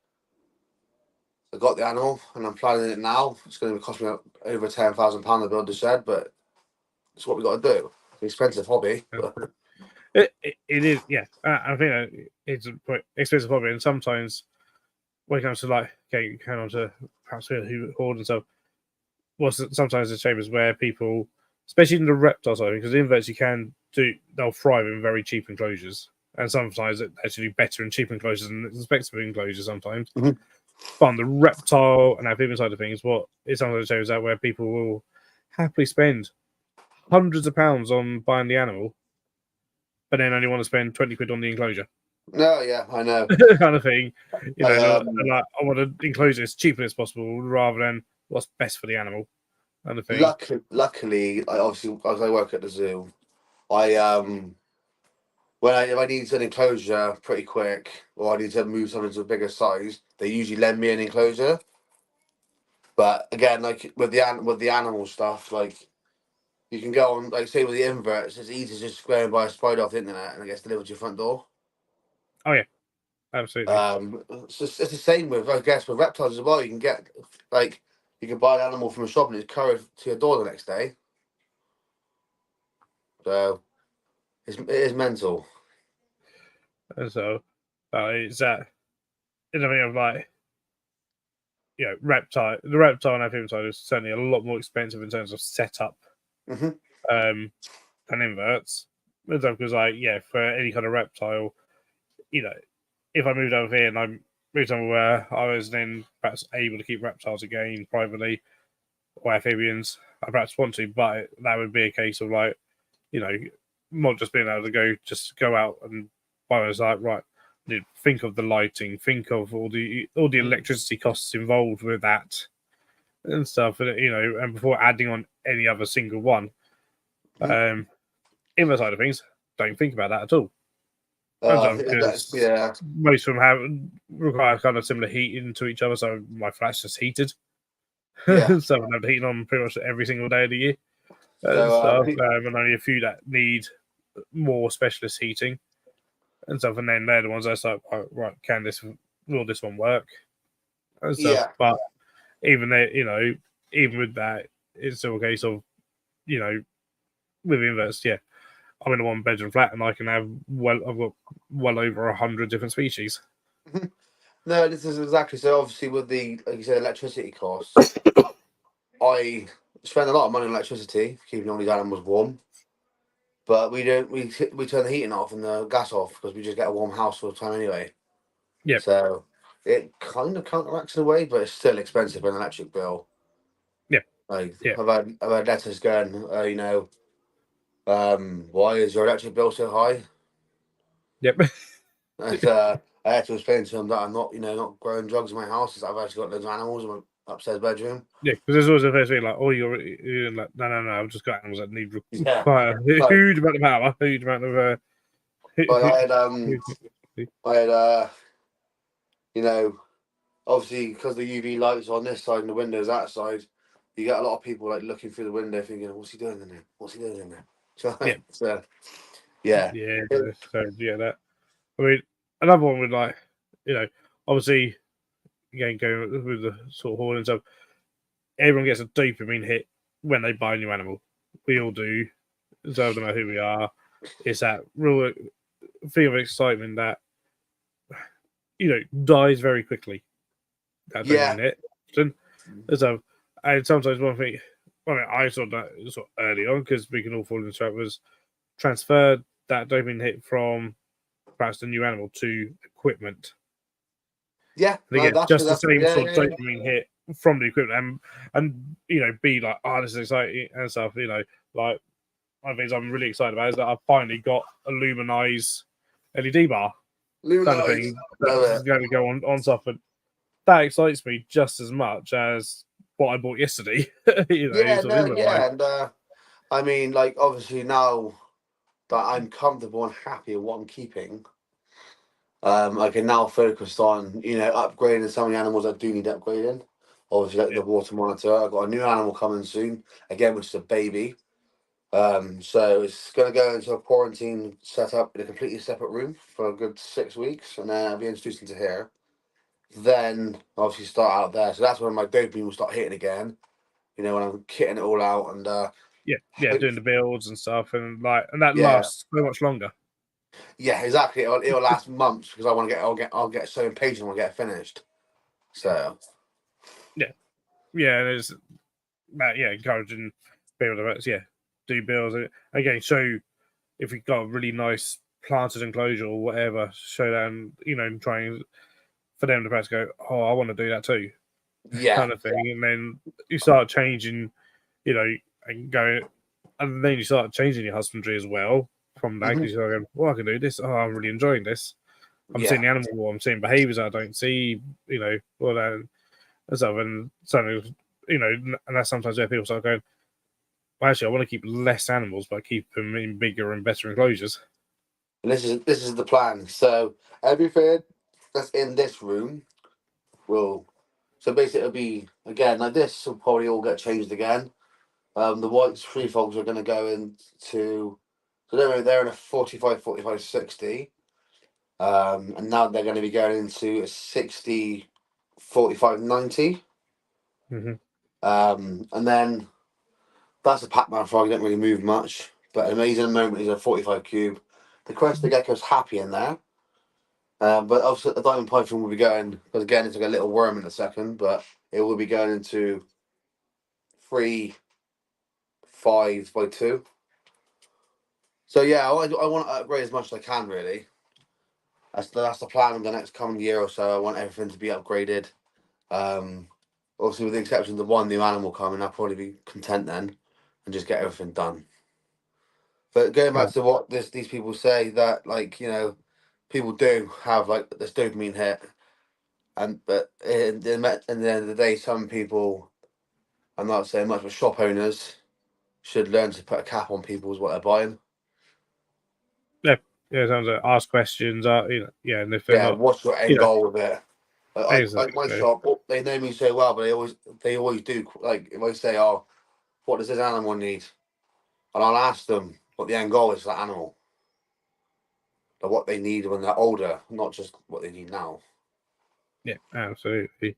I got the animal, and I'm planning it now. It's going to cost me over £10,000 to build the shed, but it's what we got to do. It's an expensive hobby, but It is, yeah. I think it's a quite expensive hobby, and sometimes when it comes to like, okay, kind of to perhaps who hoard and stuff, sometimes the shame is where people, especially in the reptile side, because inverts you can do, they'll thrive in very cheap enclosures. and sometimes it actually do better and cheaper enclosures than expensive enclosures sometimes. Mhm. But on the reptile and amphibian side of things, what it sometimes shows out where people will happily spend hundreds of pounds on buying the animal, but then only want to spend 20 quid on the enclosure. No, yeah, I know. Kind of thing. You know, I like, I want to enclose it as cheaply as possible rather than what's best for the animal. Kind of thing. luckily, I obviously as I work at the zoo, I if I need an enclosure pretty quick or I need to move something to a bigger size, they usually lend me an enclosure. But again, like with the animal stuff, like you can go on, like say with the inverts, it's easy to just go and buy a spider off the internet and it gets delivered to your front door. Oh yeah, absolutely. It's the same with I guess with reptiles as well. You can get like you can buy an animal from a shop and it's couried to your door the next day. So it is mental. And so it's that in a way of like, you know, the reptile and amphibian side is certainly a lot more expensive in terms of setup Hmm. than inverts. Because like, yeah, for any kind of reptile, you know, if I moved over here and I moved somewhere where I was then perhaps able to keep reptiles again privately or amphibians, I perhaps want to, but that would be a case of like, you know, not just being able to go out and buy. I was like, right, think of the lighting, think of all the electricity costs involved with that and stuff, and you know, and before adding on any other single one, Hmm. in the side of things, don't think about that at all. Because Yeah, most of them require kind of similar heating to each other, so my flat's just heated. yeah. So I have heating on pretty much every single day of the year and So stuff, and only a few that need more specialist heating and stuff, and then they're the ones that's like, oh, right, will this one work and stuff? yeah, But even they, you know, even with that, it's still a case of, you know, with inverts, yeah, I'm in a one bedroom flat and I can have I've got well over 100 different species. Mhm. No, this is exactly so. Obviously, with the like you said, electricity costs, I spend a lot of money on electricity keeping all these animals warm. But we don't. We turn the heating off and the gas off because we just get a warm house all the time anyway. Yeah, So it kind of counteracts in a way, but it's still expensive an electric bill. yeah, Like yeah, I've had letters going, why is your electric bill so high? yep, And I had to explain to them that I'm not, not growing drugs in my house. Is I've actually got loads of animals in my upstairs bedroom. yeah. Because there's always the first thing like, oh, you're like, no, I've just got animals that need Yeah, require a like, huge amount of power, huge amount of but I had you know, obviously because the UV lights on this side and the windows that side, you get a lot of people like looking through the window thinking, "What's he doing in there? What's he doing in there?" yeah, So yeah, yeah. So yeah, that. I mean, another one would like, you know, obviously again going with the sort of horn and stuff. Everyone gets a dopamine hit when they buy a new animal. We all do. So no matter who we are, it's that real feeling of excitement that, you know, dies very quickly. That yeah, dopamine hit. So, and sometimes one thing, I mean, I saw that sort of early on because we can all fall into it, was transfer that dopamine hit from perhaps the new animal to equipment. yeah. They No, get just the that's same yeah, sort of yeah, yeah. dopamine hit from the equipment, and you know, be like, oh, this is exciting and stuff. You know, like one of the things I'm really excited about is that I've finally got a luminized LED bar kind of Luminite, thing love that's it. going to go on stuff, and that excites me just as much as what I bought yesterday. You know, Yeah, sort of no, in my mind. yeah, and I mean, like obviously now that I'm comfortable and happy with what I'm keeping, I can now focus on upgrading some of the animals that do need upgrading. Obviously, like Yeah, the water monitor. I've got a new animal coming soon, again, which is a baby. So it's going to go into a quarantine setup in a completely separate room for a good 6 weeks, and then I'll be introduced into here. Then obviously start out there. So that's when my dopamine will start hitting again. When I'm kitting it all out and yeah, doing the builds and stuff, and that yeah, lasts so much longer. yeah, exactly. It'll last months because I'll get so impatient when I get it finished. So Yeah, yeah, and it's that, yeah, encouraging people to, yeah, do builds again. Show if you've got a really nice planted enclosure or whatever, show them, and trying for them to perhaps go, oh, I want to do that too, Yeah. kind of thing. And then you start changing, and going, and then you start changing your husbandry as well from that, because you're going, well, I can do this. Oh, I'm really enjoying this. I'm seeing the animal more. I'm seeing behaviors I don't see, well, and stuff. And so, and that's sometimes where people start going, well, actually, I want to keep less animals, but keep them in bigger and better enclosures. And this is the plan. So everything that's in this room will. So basically, it'll be again like this. Will probably all get changed again. The whites freefolds are going to go into. So they're in a 45, 45, 60. And now they're going to be going into a 60, 45, 90. Mm-hmm. And then that's a Pac-Man frog. He don't really move much, but amazing moment. He's a 45 cube. The Crested Gecko's happy in there. But also the Diamond Python will be going, because again, it's like a little worm in a second, but it will be going into 3, 5 by 2. So yeah, I want to upgrade as much as I can, really. That's the plan of the next coming year or so. I want everything to be upgraded. Obviously, with the exception of the one new animal coming, I'll probably be content then and just get everything done. But going back to what these people say, that people do have like this dopamine hit, but in the end of the day, some people, I'm not saying much, but shop owners should learn to put a cap on people's what they're buying. Yeah, sounds like ask questions. And if they're Yeah, not, what's your end goal with it? Like my exactly. shop, they know me so well, but they always do. Like if I say, "Oh, what does this animal need?" and I'll ask them what the end goal is for that animal, like what they need when they're older, not just what they need now. Yeah, absolutely.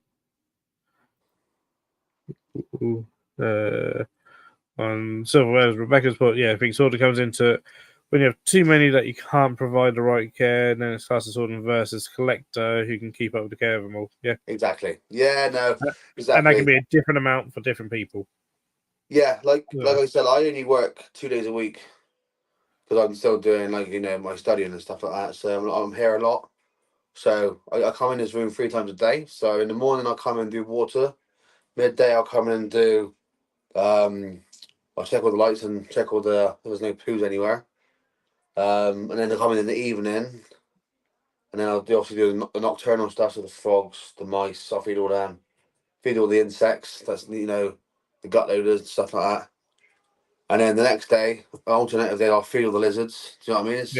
On silverware, Rebecca's put, I think sort of comes into when you have too many that you can't provide the right care, and then it's classed as sort of versus collector who can keep up with the care of them all. Yeah, Exactly. Yeah, no, and that can exactly. be a different amount for different people. Yeah, like I said, I only work 2 days a week because I'm still doing my studying and stuff like that. So I'm here a lot. So I come in this room 3 times a day. So in the morning I'll come and do water. Midday I'll come in and do I'll check all the lights and check all there's no poos anywhere. And then I'll come in the evening, and then I'll obviously do the nocturnal stuff, so the frogs, the mice. I'll feed all them, feed all the insects. That's the gut loaders, stuff like that. And then the next day, alternative day, I'll feed all the lizards. Do you know what I mean? It's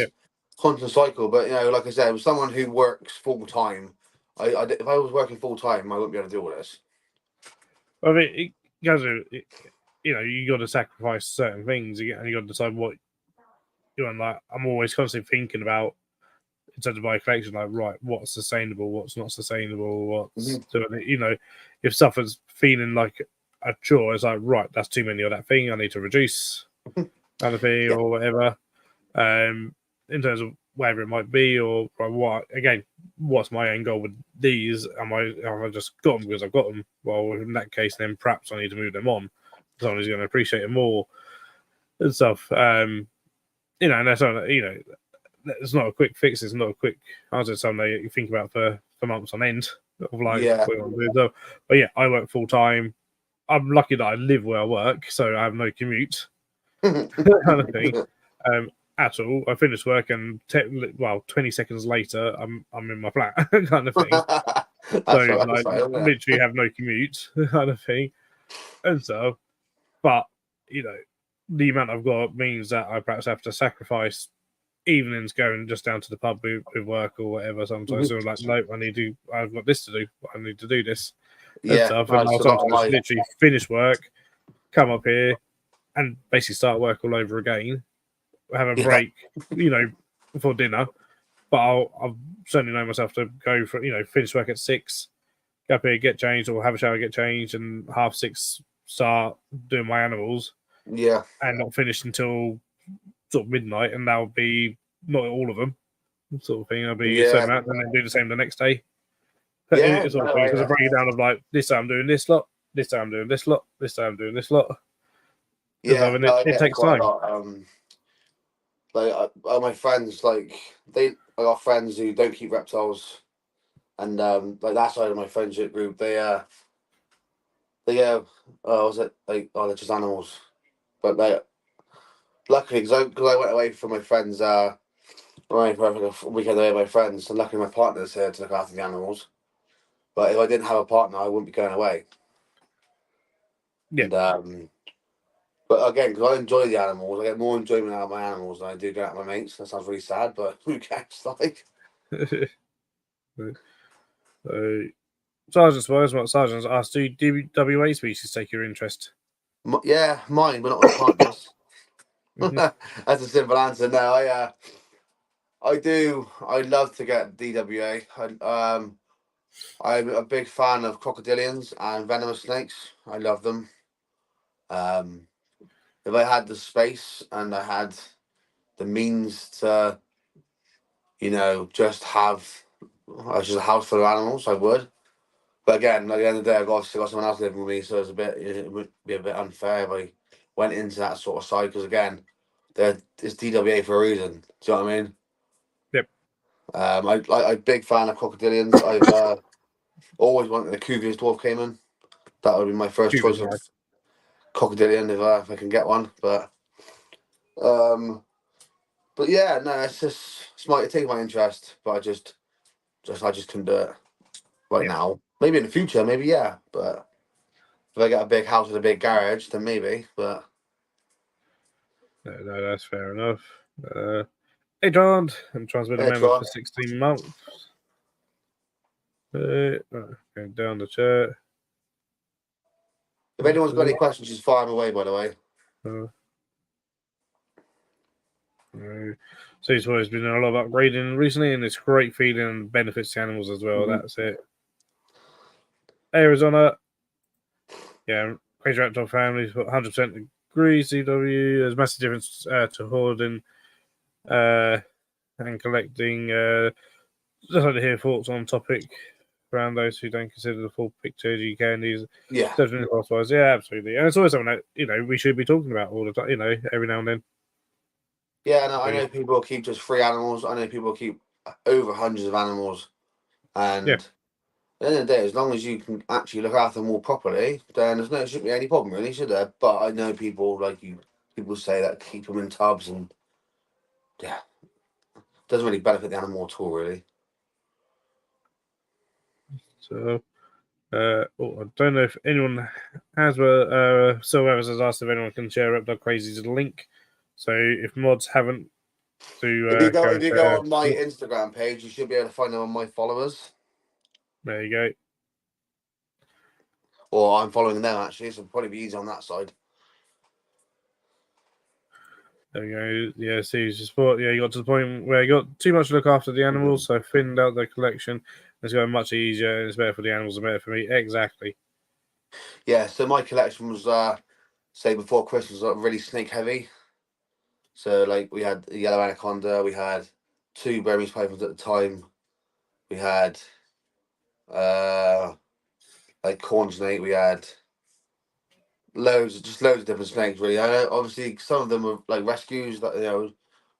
constant cycle. But like I said, with someone who works full time, if I was working full time, I wouldn't be able to do all this. I mean, it goes with, you got to sacrifice certain things, and you got to decide what you want. Like, I'm always constantly thinking about in terms of my collection, like, right, what's sustainable, what's not sustainable, what's doing. If stuff is feeling like a chore, it's like, right, that's too many of that thing. I need to reduce kind of thing or whatever. In terms of whatever it might be, or what's my end goal with these? Have I just got them because I've got them? Well, in that case, then perhaps I need to move them on. Someone who's going to appreciate it more and stuff. And that's not, it's not a quick fix. It's not a quick answer. Something that you think about for months on end of like, but yeah, I work full time. I'm lucky that I live where I work, so I have no commute kind of thing. At all. I finish work and 20 seconds later, I'm in my flat kind of thing. Literally have no commute kind of thing, and so, but the amount I've got means that I perhaps have to sacrifice evenings going just down to the pub with work or whatever. Sometimes I'm like, no, I've got this to do. I need to do this and stuff. And I'll sometimes literally finish work, come up here, and basically start work all over again. Have a break, before dinner. But I'll certainly know myself to go for finish work at 6, go up here, get changed, or have a shower, get changed, and 6:30 start doing my animals. Yeah, and not finish until sort of midnight, and that'll be not all of them, sort of thing. I'll be a certain amount, and then do the same the next day. It's sort of thing, because I break it down of like, this time I'm doing this lot, this time I'm doing this lot, this time I'm doing this lot. Yeah, it takes time. My friends, I got friends who don't keep reptiles, and like that side of my friendship group, they go, oh, was it they're just animals. But luckily, because I went away from my friends, right, for like a weekend away with my friends, and luckily my partner's here to look after the animals. But if I didn't have a partner, I wouldn't be going away. Yeah. And but again, because I enjoy the animals, I get more enjoyment out of my animals than I do going out with my mates. That sounds really sad, but who cares? Like, So, sergeants wise, what sergeants asked, do DWA species take your interest? yeah, mine, but not my partner's. Hmm. That's a simple answer. No, I do. I love to get DWA. I'm a big fan of crocodilians and venomous snakes. I love them. Um, if I had the space and I had the means to, just have just a house full of animals, I would. But again, at the end of the day, I've obviously got someone else living with me, so it would be a bit unfair if I went into that sort of side. Because again, it's DWA for a reason. Do you know what I mean? Yep. I'm big fan of crocodilians. I've always wanted a Cuvier's dwarf caiman. That would be my first choice Cuba's of nice. crocodilian if I can get one. Um, but yeah, no, it takes my interest, but I just couldn't do it right Yeah. now. Maybe in the future, maybe yeah. But if I get a big house with a big garage, then maybe. But No, that's fair enough. Hey, John, I'm trying to be a yeah, member try. for 16 months. Going down the chat. If anyone's got any questions, just fire them away. By the way. Uh, so he's always been doing a lot of upgrading recently, and it's great feeding and benefits to animals as well. Mhm. That's it. Arizona, yeah, crazy reptile families, 100% agree. CW, there's massive difference to hoarding and collecting. Just like to hear thoughts on topic around those who don't consider the full picture. You can use Yeah, definitely crosswise. Yeah, absolutely. And it's always something that we should be talking about all the time. Every now and then. yeah. I So, know people keep just free animals. I know people keep over hundreds of animals, yeah, and at the end of the day, as long as you can actually look after them all properly, then there shouldn't be any problem, really, should there? But I know people like you. People say that keep them in tubs, and yeah, doesn't really benefit the animal at all, really. so I don't know if anyone has, but Sir Evers has asked if anyone can share Reptile Crazy's link. So if mods haven't, to go If and you go share. on my Oh, Instagram page, you should be able to find them on my followers, there you go. or I'm following them actually, so it'll probably be easy on that side. There you go. Yeah, see, just thought, yeah, you got to the point where you got too much to look after the animals, so thinned out the collection. It's going much easier, and it's better for the animals and better for me. Exactly. Yeah, so my collection was say before Christmas, like really snake heavy. So like we had a yellow anaconda, we had two Burmese pythons at the time, we had uh like corn snake, we had loads of different snakes really. I know obviously some of them were like rescues that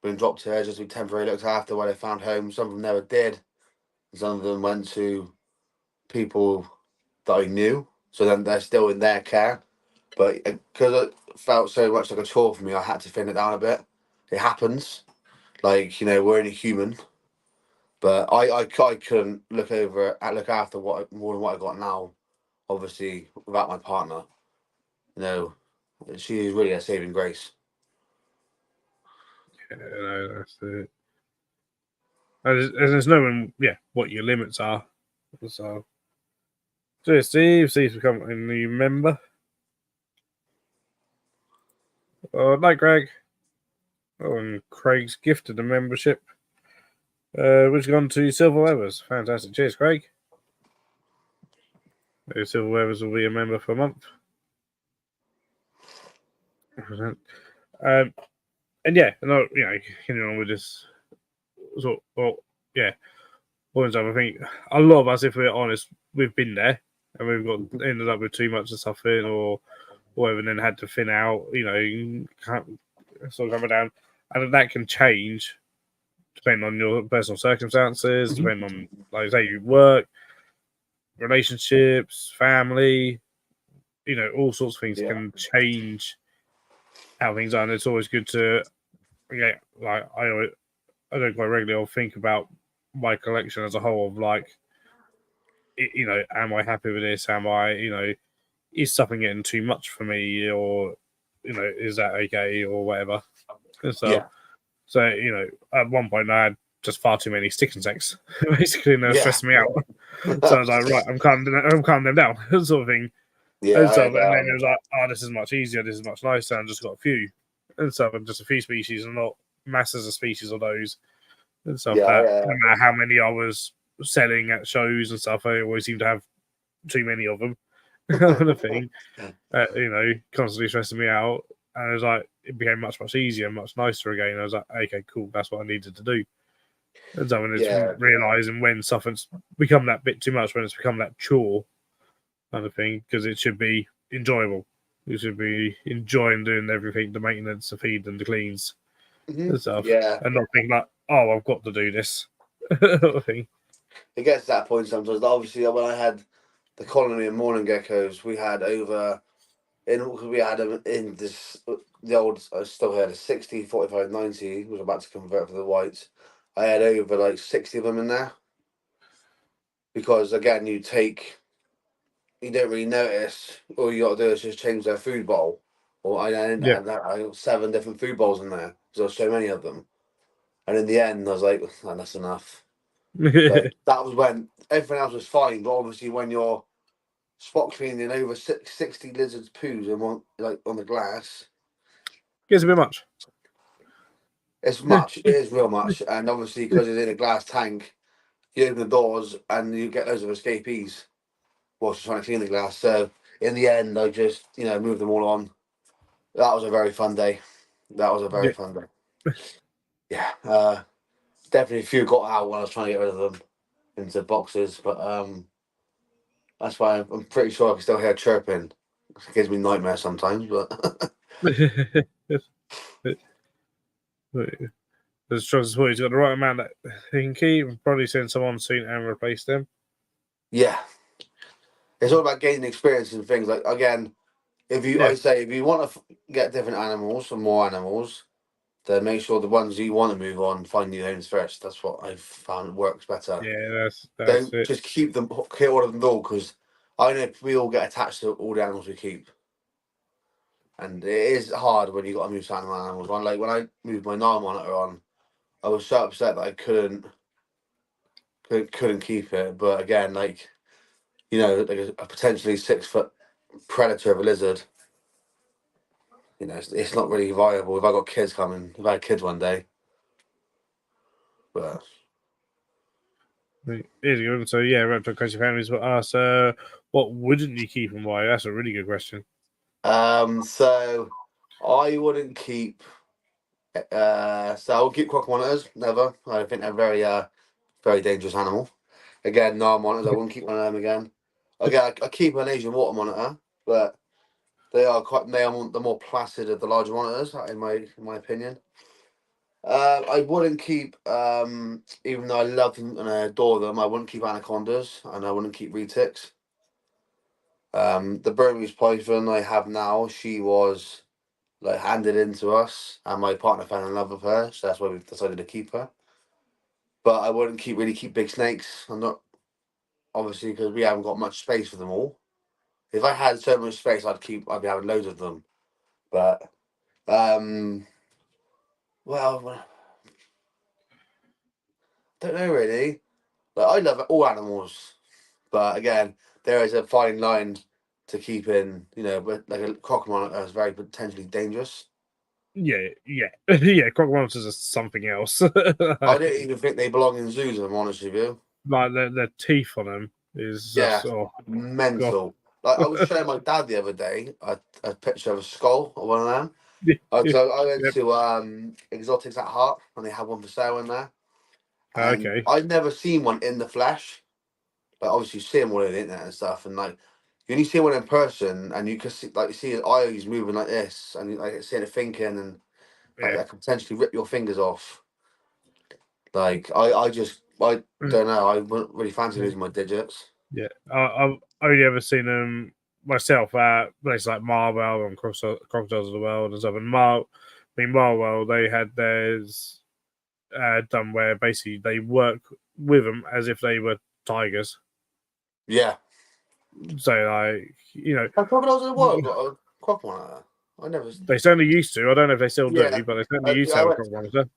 been dropped here just to be temporarily looked after while they found homes. Some of them never did. Some of them went to people that I knew, so then they're still in their care. But because it felt so much like a chore for me, I had to thin it down a bit. It happens. Like, we're only human. But I couldn't look after more than what I got now. Obviously, without my partner, you know, she is really a saving grace. Yeah, no, that's it. And there's knowing, yeah, what your limits are. So, Steve's become a new member. Night, Greg. Oh, and Craig's gifted a membership, which has gone to Silver Weathers. Fantastic. Cheers, Craig. Silver Weathers will be a member for a month. Um, and yeah, continuing on with this sort. Well, yeah, I think a lot of us, if we're honest, we've been there and we've got ended up with too much of stuff in or whatever, and then had to thin out. Can't sort of coming down. and that can change depending on your personal circumstances, Mhm. depending on, like I say, you work, relationships, family, all sorts of things Yeah. can change how things are. And it's always good to, like I don't quite regularly. I'll think about my collection as a whole of like, am I happy with this? Am I, is something getting too much for me, or is that okay, or whatever and stuff. Yeah. So at one point I had just far too many stick insects, basically, and they were Yeah. stressing me out. So I was like, right, I'm calming them down, sort of thing, Yeah. and I stuff. had, And then it was like, oh, this is much easier, this is much nicer, and just got a few and stuff, and just a few species, and not masses of species of those and stuff. yeah. That no matter how many I was selling at shows and stuff, I always seem to have too many of them, kind of thing. Constantly stressing me out. And it was like, it became much, much easier, much nicer again. I was like, okay, cool, that's what I needed to do. And so when it's Yeah. realizing when something's become that bit too much, when it's become that chore kind of thing, because it should be enjoyable. You should be enjoying doing everything, the maintenance, the feed, and the cleans Mhm. and stuff, Yeah. and not think like, oh, I've got to do this thing. It gets to that point sometimes. Obviously, when I had the colony of morning geckos, we had over we had them in this the old. I still had a 60, 45, 90. Was about to convert for the whites. I had over like 60 of them in there because again, you don't really notice. All you got to do is just change their food bowl. Or I didn't Yeah. have that. I got 7 different food bowls in there because there was so many of them. And in the end, I was like, oh, that's enough. But that was when everything else was fine. But obviously, when you're spot cleaning over 60 lizards' poos and one like on the glass, Gets a bit much. it's Yeah. much. It is real much. And obviously, because it's in a glass tank, you open the doors and you get loads of escapees whilst you're trying to clean the glass. So in the end, I just moved them all on. That was a very fun day. That was a very Yeah. fun day. Yeah, definitely a few got out when I was trying to get rid of them into boxes, but that's why I'm pretty sure I can still hear chirping. It gives me nightmares sometimes, but The strongest support, he's got the right amount that he can keep, and probably send someone soon and replace them. yeah, it's all about gaining experience and things. Like again, Yeah. if you want to get different animals or more animals, then make sure the ones you want to move on find new homes first. That's what I've found works better. Yeah, that's Don't it. just keep them, kill all of them all, because I know we all get attached to all the animals we keep. And it is hard when you got to move certain animals. Like when I moved my Nile monitor on, I was so upset that I couldn't keep it. But again, like like a potentially 6 foot predator of a lizard, it's not really viable. If I got kids coming, if I had kids one day, but Here's a good one. So, yeah, Reptile Crazy Families will ask, what wouldn't you keep and why? That's a really good question. so I wouldn't keep. So I would keep croc monitors. Never. I think they're very dangerous animal. Again, Nile monitors. I wouldn't keep one of them again. Again, I keep an Asian water monitor, but they are the more placid of the larger monitors, in my opinion. I wouldn't keep, even though I love them and I adore them, I wouldn't keep anacondas and I wouldn't keep retics. The Burmese python I have now, she was like handed in to us, and my partner fell in love with her, so that's why we've decided to keep her. But I wouldn't really keep big snakes. I'm not obviously because we haven't got much space for them all. If I had so much space, I'd be having loads of them. But um, well, don't know really. Like I love all animals, but again, there is a fine line to keeping. But like a crocodile is very potentially dangerous. Yeah, yeah. Yeah, croc monsters are something else. I don't even think they belong in zoos. If I'm honest with you. Like, their teeth on them is Yeah, just, oh, God. mental. Like I was showing my dad the other day a picture of a skull of one of them. So I went Yep. to Exotics at Heart and they had one for sale in there, and Okay. I'd never seen one in the flesh. Like obviously you see them all over the internet and stuff, and like you only see one in person, and you can see his eyes moving like this, and like seeing it thinking, and like Yeah. that can potentially rip your fingers off. Like I don't know. I wouldn't really fancy losing my digits. Yeah. I've only ever seen them myself at places like Marwell and Crocodiles of the World and stuff. And Marwell, they had theirs done where basically they work with them as if they were tigers. Yeah. So, like, Have crocodiles in the world got a croc monitor? I never. they certainly used to. I don't know if they still Yeah. do, but they certainly used to I have a went. crop monitor.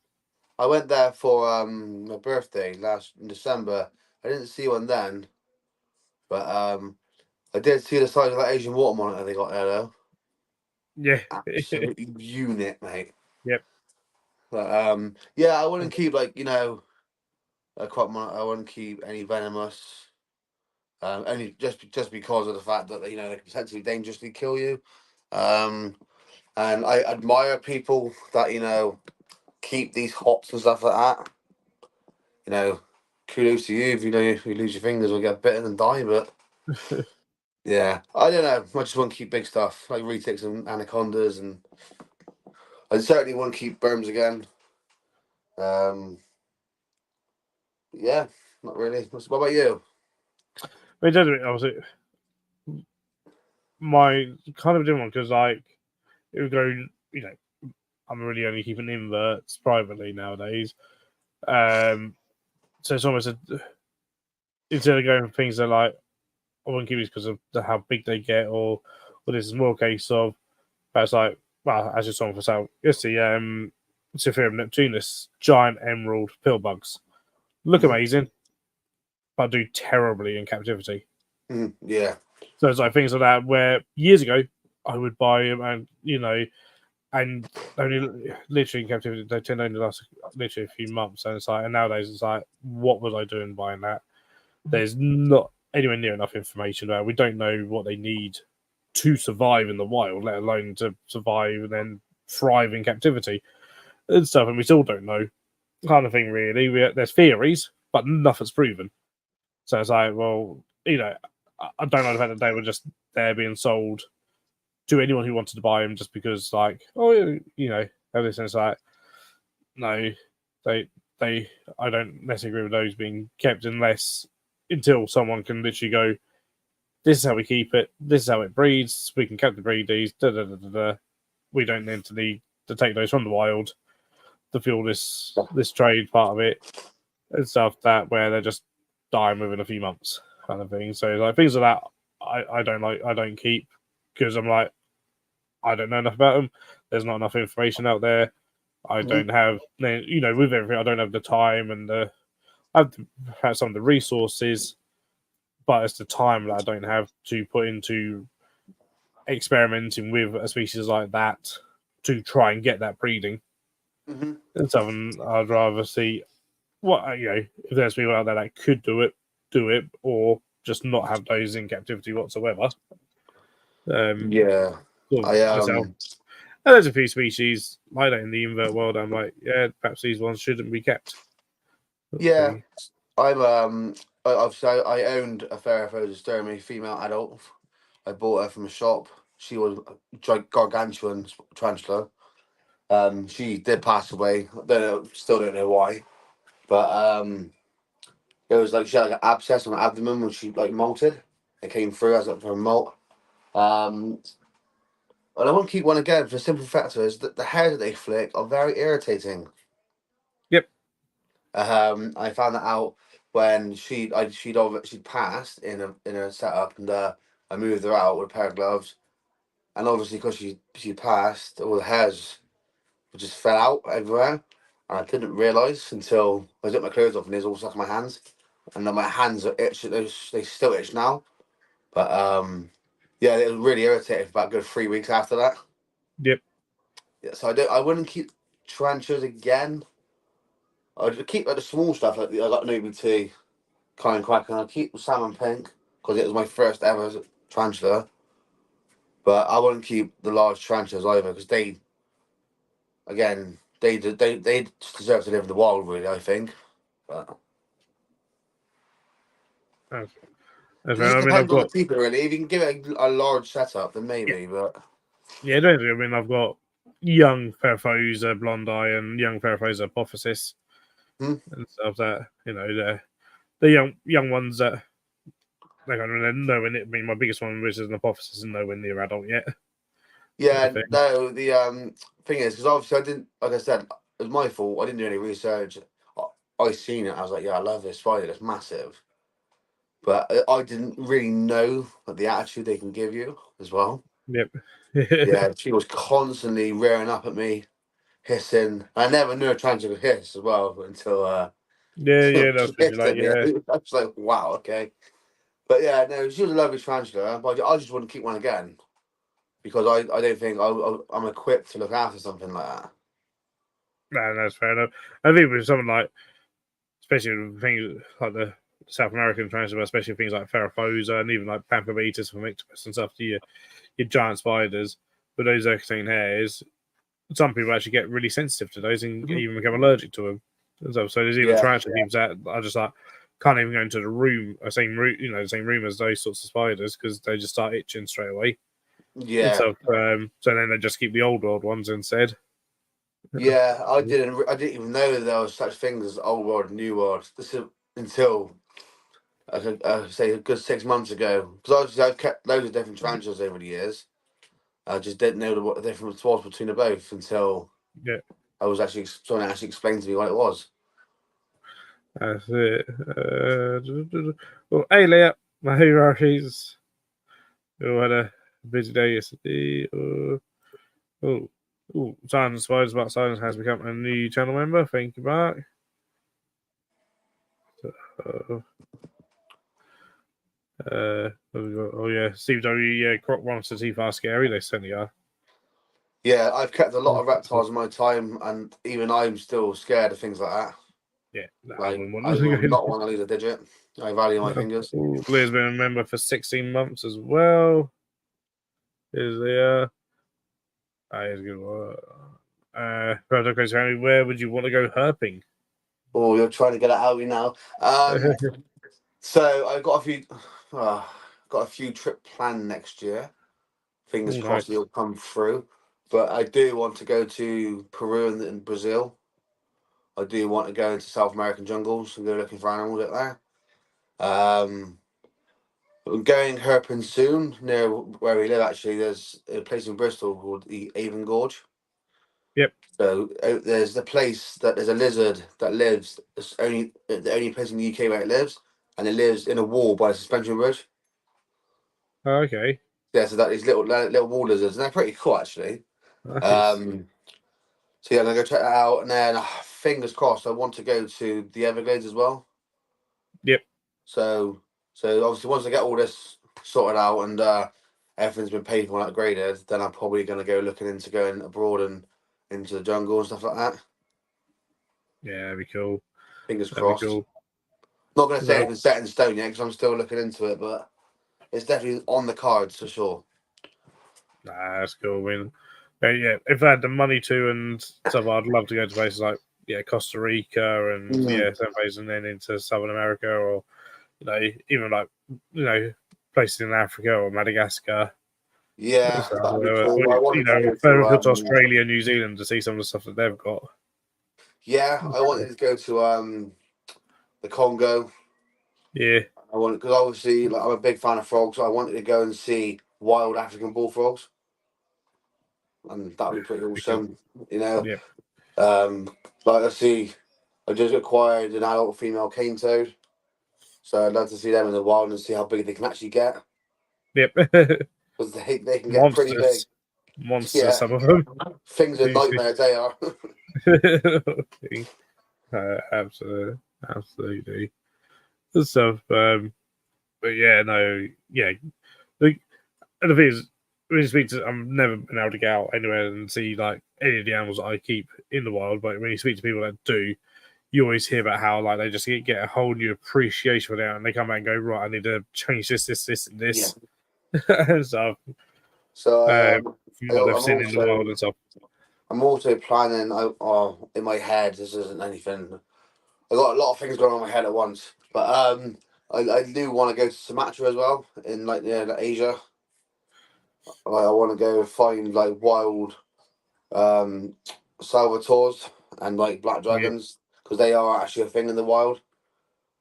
I went there for my birthday last in December. I didn't see one then, but I did see the size of that Asian water monitor they got there though. Yeah. Absolute unit, mate. Yep. But yeah, I wouldn't keep like a crop monitor. I wouldn't keep any venomous. Only just because of the fact that they can potentially dangerously kill you. Um, and I admire people that keep these hots and stuff like that. Kudos to you if if you lose your fingers or get bitten and die. But yeah, I don't know. I just want to keep big stuff like retics and anacondas, and I certainly want to keep berms again. Um, yeah, not really. What about you? But it does, obviously, my kind of different one because, like, it would go, I'm really only keeping inverts privately nowadays. So it's almost instead of going for things that like I wouldn't keep these because of how big they get, or this is more a case of that's like, well, as you saw for sale, it's the Cypherium Neptunus giant emerald pill bugs. Look amazing, but do terribly in captivity. Yeah. So it's like things like that where years ago I would buy them, and and only literally in captivity they tend to only last literally a few months, and it's like, and nowadays it's like, what was I doing buying that? There's not anywhere near enough information about it. We don't know what they need to survive in the wild, let alone to survive and then thrive in captivity and stuff. And we still don't know, kind of thing. Really, there's theories, but nothing's proven. So it's like, well, I don't know the fact that they were just there being sold to anyone who wanted to buy them just because, like, oh, everything. It's like, no, they. I don't necessarily agree with those being kept until someone can literally go, this is how we keep it, this is how it breeds, we can captive breed these, da da da da da. We don't need to take those from the wild to fuel this trade part of it and stuff that where they're just dying within a few months kind of thing. So like things like that I don't keep because I'm like, I don't know enough about them. There's not enough information out there. I don't have with everything I don't have the time and I've had some of the resources, but it's the time that I don't have to put into experimenting with a species like that to try and get that breeding. Mm-hmm. And so I'd rather see what if there's people out there that could do it, or just not have those in captivity whatsoever. Yeah. Myself. And there's a few species like that in the invert world. I'm like, yeah, perhaps these ones shouldn't be kept. Yeah. I owned a Ferrophosis female adult. I bought her from a shop. She was a gargantuan tarantula. She did pass away. I don't know, still don't know why. But it was like she had like an abscess on her abdomen when she like molted. It came through as for a molt. And I won't keep one again for the simple factor is that the hairs that they flick are very irritating. Yep. I found that out when she'd passed in a setup, and I moved her out with a pair of gloves, and obviously because she passed, all the hairs just fell out everywhere, and I didn't realise until I took my clothes off and it's all stuck in my hands, and then my hands are itch. They still itch now, but yeah, it was really irritating for about a good 3 weeks after that. Yep. Yeah, so I wouldn't keep tarantulas again. I'd keep like the small stuff like I got Nubi T, Kind Quack, and I'd keep salmon pink because it was my first ever tarantula. But I wouldn't keep the large tarantulas either because they deserve to live in the wild, really. I think. But That's it right. just I mean, I've depends on the got keeper, really. If you can give it a large setup, then maybe. But yeah, don't I mean, I've got young Parafosa blondie and young Parafosa apophysis Hmm? and stuff that the young ones that they kind of know when it. I mean, my biggest one, which is an apophysis, is nowhere near adult yet. Sort of Yeah, thing. no, the thing is, because obviously I didn't, like I said, it was my fault. I didn't do any research. I seen it. I was like, yeah, I love this spider. It's massive. But I didn't really know like, the attitude they can give you as well. Yep. Yeah, she was constantly rearing up at me, hissing. I never knew a tarantula could hiss as well until yeah, that's she pretty hissed like at me. yeah. I was like, wow, okay. But yeah, no, she was a lovely tarantula. But I just wouldn't keep one again because I don't think I'm equipped to look after something like that. No, that's fair enough. I think with something like, especially with things like the South American tarantula, especially things like Ferrofosa and even like Pamphobetus from Ictopus and stuff, your giant spiders with those contain hairs, some people actually get really sensitive to those and Mhm. even become allergic to them. And so there's even Yeah, tarantula teams that are just like can't even go into the room, the same room as those sorts of spiders because they just start itching straight away. And yeah, so then they just keep the old world ones instead. yeah. I didn't even know there was such things as old world and new world. This is until I could say a good 6 months ago. Because obviously I've kept loads of different tarantulas over the years. I just didn't know what the difference was between the both until Yeah, I was actually someone actually explained to me what it was. that's it. Well, hey, Leah, my hierarchies. Oh, had a busy day yesterday. Silence Spiders about Silence has become a new channel member. Thank you, Mark. Uh, oh yeah, Steve W. Yeah, croc monsters too far scary. They certainly are. Yeah, I've kept a lot of reptiles in my time, and even I'm still scared of things like that. Yeah, no, I Like wouldn't want I to will not go. want to lose a digit. I value my fingers. Leah's been a member for 16 months as well. Is the is good. Where would you want to go herping? Oh, you're trying to get it out of me now. So I've got uh, got a few trip planned next year. Fingers Oh, crossed nice. they'll come through. But I do want to go to Peru and Brazil. I do want to go into South American jungles and go looking for animals out there. I'm going herping soon near where we live. Actually, there's a place in Bristol called the Avon Gorge. Yep. So there's the place that there's a lizard that lives. It's only the only place in the UK where it lives, and it lives in a wall by a suspension bridge. Okay. Yeah, so that these little wall lizards, and they're pretty cool actually. Nice. Um, so yeah, I'm gonna go check that out, and then fingers crossed, I want to go to the Everglades as well. Yep. So so obviously once I get all this sorted out and everything's been paid for and upgraded, then I'm probably gonna go looking into going abroad and into the jungle and stuff like that. Yeah, that'd be cool. Fingers That'd be crossed. cool. Not gonna say No, anything's set in stone yet because I'm still looking into it, but it's definitely on the cards for sure. that's cool. I mean, yeah, if I had the money to and stuff, I'd love to go to places like Costa Rica and Mm. some places, and then into Southern America or even like places in Africa or Madagascar. Yeah, So, that'd be cool. I wanted to go to further to Australia, New Zealand to see some of the stuff that they've got. yeah, I wanted to go to the Congo. Yeah, I wanted because obviously like I'm a big fan of frogs. So I wanted to go and see wild African bullfrogs, and that'd be pretty be cool. awesome. You know, Yeah, um, like I see, I just acquired an adult female cane toad, so I'd love to see them in the wild and see how big they can actually get yep. because they can get pretty big. Monsters, monsters. Yeah, Some of them. things are Easy. nightmares. They are. Absolutely, absolutely. Good stuff. But yeah, no, yeah. The, and the thing is, when you speak to, I've never been able to get out anywhere and see like any of the animals that I keep in the wild. But when you speak to people that do, you always hear about how like they just get a whole new appreciation for them, and they come back and go, right, I need to change this, and Yeah. this, and stuff. So From what they've seen in the wild and stuff. I'm also planning. In my head, this isn't anything. I got a lot of things going on in my head at once, but I do want to go to Sumatra as well in like Asia. Like, I want to go find like wild Salvatores and like black dragons, because they are actually a thing in the wild.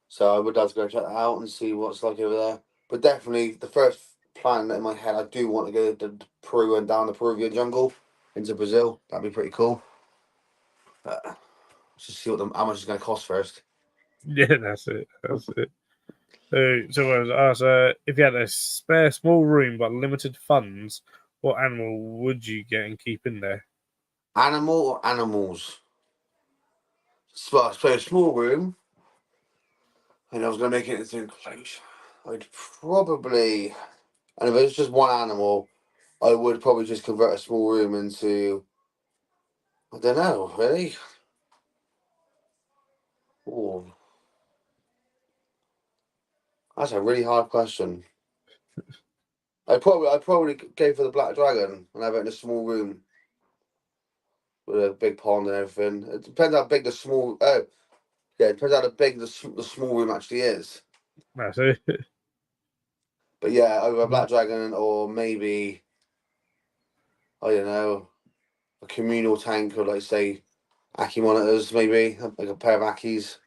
So I would like to go check that out and see what's like over there. But definitely the first plan in my head, I do want to go to Peru and down the Peruvian jungle into Brazil. That'd be pretty cool. Just see how much it's going to cost first. Yeah, that's it. That's it. So I was asked, if you had a spare small room but limited funds, what animal would you get and keep in there? Animal or animals? So a small room, and I was going to make it into enclosure. I'd probably, and if it's just one animal, I would probably just convert a small room into, I don't know, really. Oh, that's a really hard question. I'd probably go for the black dragon and have it in a small room with a big pond and everything. It depends how big the small. Oh, yeah, it depends how big the small room actually is. That's it. But yeah, over a black dragon or maybe I don't know a communal tank or like say Aki monitors maybe like a pair of Akis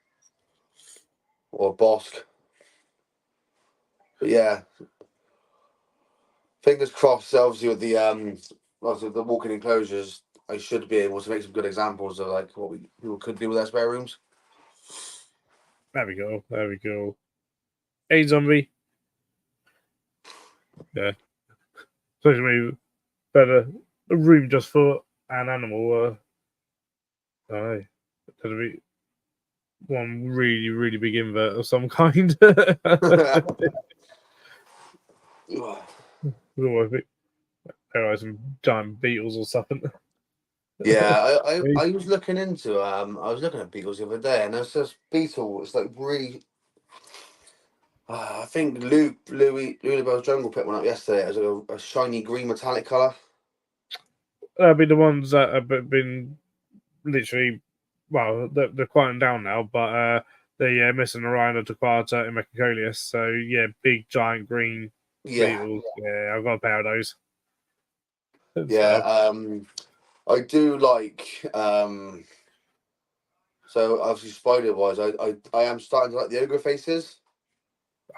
or a Bosk. But yeah, fingers crossed. Obviously with the walking enclosures, I should be able to make some good examples of like what people could do with their spare rooms. There we go. There we go. A zombie. Yeah. Especially maybe better a room just for an animal. I don't know. That'd be one really, really big invert of some kind. Some giant beetles or something. Yeah, I was looking into I was looking at beetles the other day, and there's this beetle. It's like really. I think Louis Bell's Jungle picked one up yesterday. It was like a shiny green metallic color. That'd be the ones that have been literally, well, they're quieting down now, but the missing Orion Torquata and Mechacolius. So yeah, big giant green Yeah, beetles. Yeah, I've got a pair of those. yeah. So, I do like So obviously spider wise, I am starting to like the ogre faces.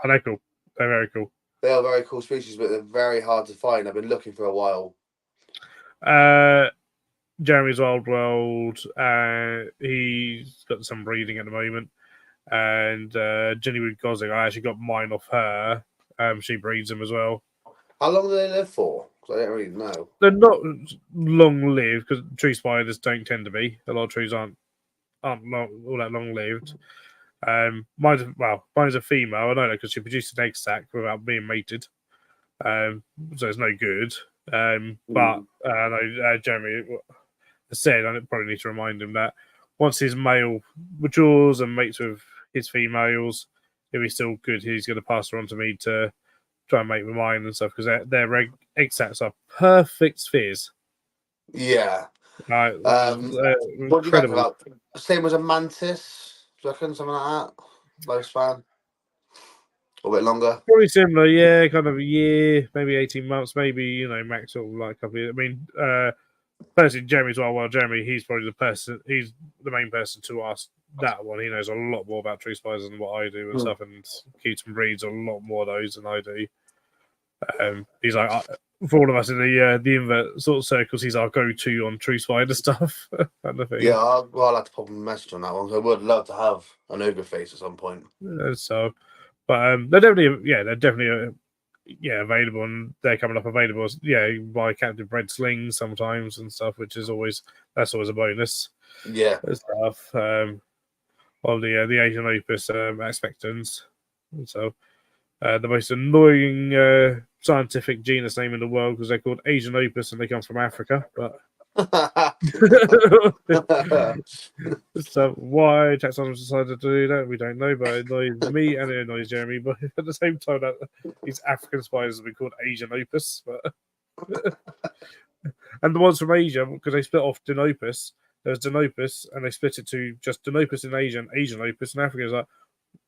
oh, they're cool. They're very cool. They are very cool species, but they're very hard to find. I've been looking for a while. Jeremy's Old World. He's got some breeding at the moment, and Jennywood Gosling. I actually got mine off her. She breeds them as well. How long do they live for? Because I don't really know. They're not long lived because tree spiders don't tend to be. A lot of trees aren't all that long lived. Mine's a female. I know that because she produced an egg sac without being mated. So it's no good. But I know Jeremy said, I probably need to remind him that once his male matures and mates with his females, if he's still good, he's going to pass her on to me to try and mate with mine and stuff because their egg sacs are perfect spheres. Yeah. What do you reckon Incredible. about same as a mantis? Do you reckon something like that? Lifespan? A bit longer? Probably similar, yeah, kind of a year, maybe 18 months, maybe, max sort of like a couple of years. I mean, personally, Jeremy's well, Jeremy, he's probably he's the main person to ask that one. He knows a lot more about tree spiders than what I do and stuff, and keeps and breeds a lot more of those than I do. He's like, for all of us in the invert sort of circles, he's our go-to on tree spider stuff, kind of thing. Yeah, I'll have to pop a message on that one. I would love to have an ogre face at some point. So, but they're definitely available, and they're coming up available. By captive bred slings sometimes and stuff, which is always a bonus. Yeah, And stuff. Of the Asian opus expectans. So the most annoying scientific genus name in the world because they're called Asian opus and they come from Africa. But so why taxonomists decided to do that, we don't know. But it annoys me and it annoys Jeremy. But at the same time, that these African spiders have been called Asian opus. But and the ones from Asia, because they split off Dinopus. There's Dinopus, and they split it to just Dinopus in Asia and Asian opus in Africa. It's like,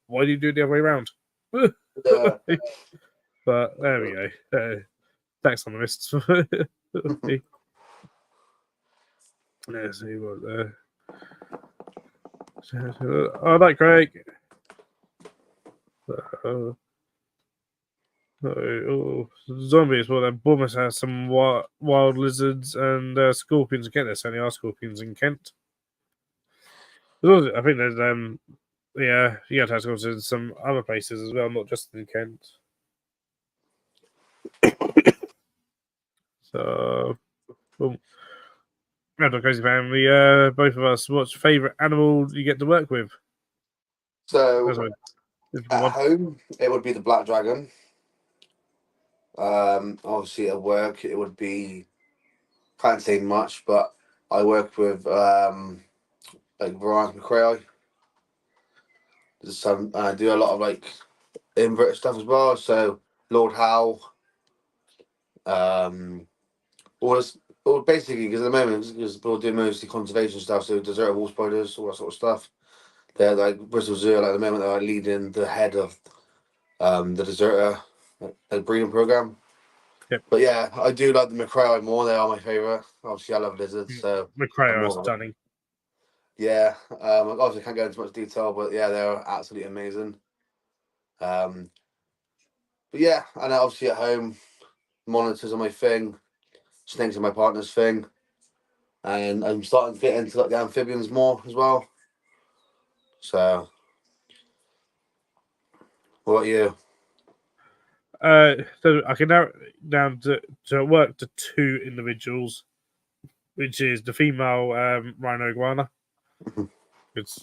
why do you do it the other way around? But there we go. Taxonomists. Let's see what oh, that Craig. Zombies. Well, then Bournemouth has some wild lizards and scorpions in Kent. There's only are scorpions in Kent. I think there's you have to have scorpions in some other places as well, not just in Kent. So, boom. Crazy family. Both of us. What's your favourite animal you get to work with? So That's at home, it would be the black dragon. Obviously at work, it would be, can't say much, but I work with like Veronica McCrae. There's some I do a lot of like invert stuff as well. So Lord Howe, all this, all basically because at the moment because people do mostly conservation stuff, so desert wall spiders, all that sort of stuff. They're like Bristol Zoo like, at the moment. They're like, leading the head of the deserter breeding program. Yep. But yeah, I do like the McCrae more. They are my favourite. Obviously, I love lizards, so McCrae I'm are more stunning. Yeah, obviously, I can't go into much detail, but yeah, they're absolutely amazing. But yeah, and obviously at home, monitors are my thing, snakes are my partner's thing, and I'm starting to get into like the amphibians more as well. So, what about you? So I can narrow it down to work to two individuals, which is the female rhino iguana.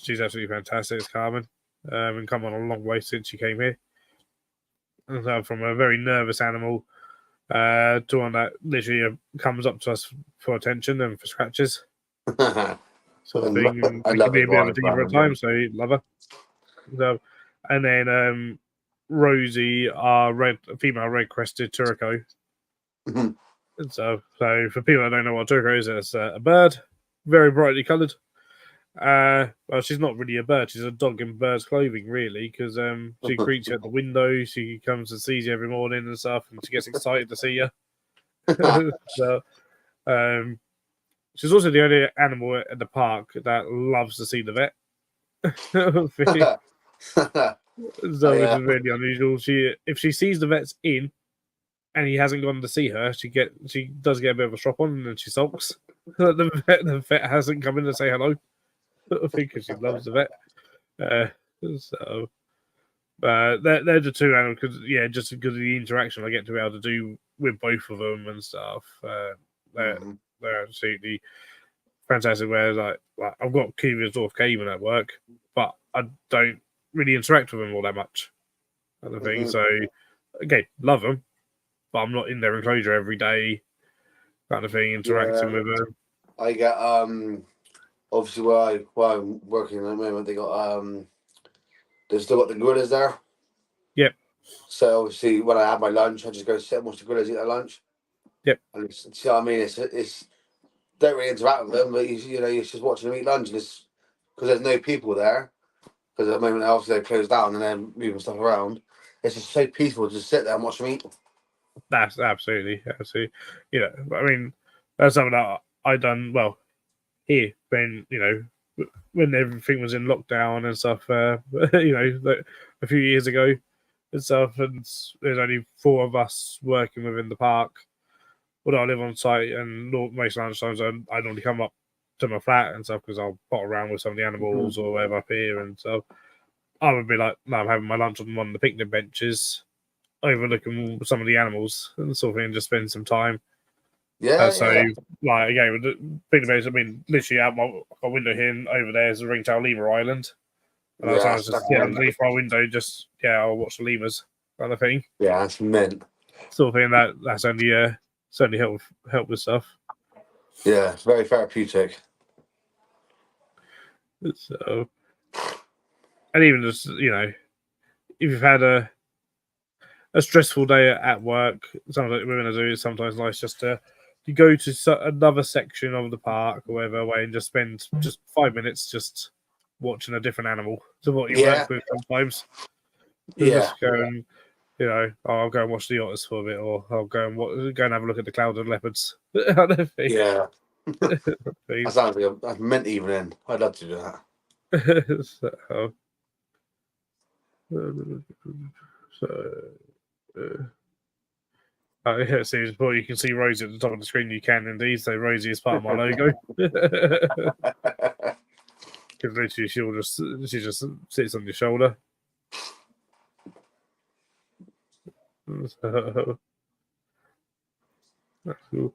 She's absolutely fantastic. It's Carmen, and come on a long way since she came here. And so from a very nervous animal to one that literally comes up to us for attention and for scratches, sort of thing. I It can love be a bit of a iguanas, diva at man. times, so love her. So, and then Rosie, our female red-crested Turco. And so for people that don't know what Turco is, it's a bird, very brightly coloured. Well, she's not really a bird; she's a dog in bird's clothing, really, because she greets you at the window. She comes and sees you every morning and stuff, and she gets excited to see you. So, she's also the only animal at the park that loves to see the vet. So, which is really unusual. If she sees the vet's in and he hasn't gone to see her, she does get a bit of a strop on, and then she sulks. The vet hasn't come in to say hello. I think because she loves the vet. So, they're the two animals because just because of the interaction I get to be able to do with both of them and stuff. They're absolutely fantastic. Whereas like I've got Kiwi's Dwarf Cayman at work, but I don't really interact with them all that much. Kind of thing. So, okay, love them, but I'm not in their enclosure every day. Kind of thing, interacting with them. I get obviously where I'm working at the moment, they got they've still got the gorillas there. Yep. So obviously when I have my lunch, I just go sit and watch the gorillas eat their lunch. Yep. And see what I mean? It's don't really interact with them, but you're just watching them eat lunch, and it's because there's no people there. Because at the moment, obviously, they're closed down and they're moving stuff around. It's just so peaceful to just sit there and watch them eat. That's absolutely. I mean, that's something that I done well here when when everything was in lockdown and stuff. Like a few years ago and stuff, and there's only 4 of us working within the park. Although I live on site, and most lunchtimes I normally come up to my flat and stuff because I'll pot around with some of the animals or whatever up here and stuff. I would be like, no, I'm having my lunch on one of the picnic benches, overlooking some of the animals and sort of thing, and just spend some time. Yeah. Like again, with the picnic bench, I mean, literally out my window here and over there is the ringtail lemur island. And I was just underneath my window, just I'll watch the lemurs kind of thing. Yeah, that's mint. Sort of thing that's only certainly help with stuff. Yeah, it's very therapeutic. So, and even just if you've had a stressful day at work, something that we're going to do is sometimes nice just to go to another section of the park or whatever way and just spend just 5 minutes just watching a different animal to what you work with sometimes. Just go and I'll go and watch the otters for a bit, or I'll go and have a look at the clouded leopards. Yeah. That sounds like a mint evening. I'd love to do that. So, yeah, so before you can see Rosie at the top of the screen, you can indeed. So Rosie is part of my logo. Because literally she just sits on your shoulder. So, that's cool.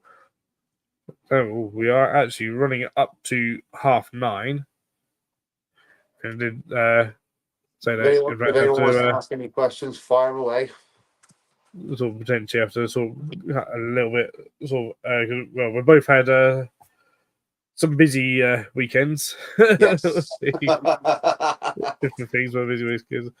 Oh, we are actually running up to 9:30. And did say that in If fact have anyone wants to to ask any questions, fire away. sort of potentially have to sort of a little bit sort of well, we both had some busy weekends. Yes. Different things were busy weekends.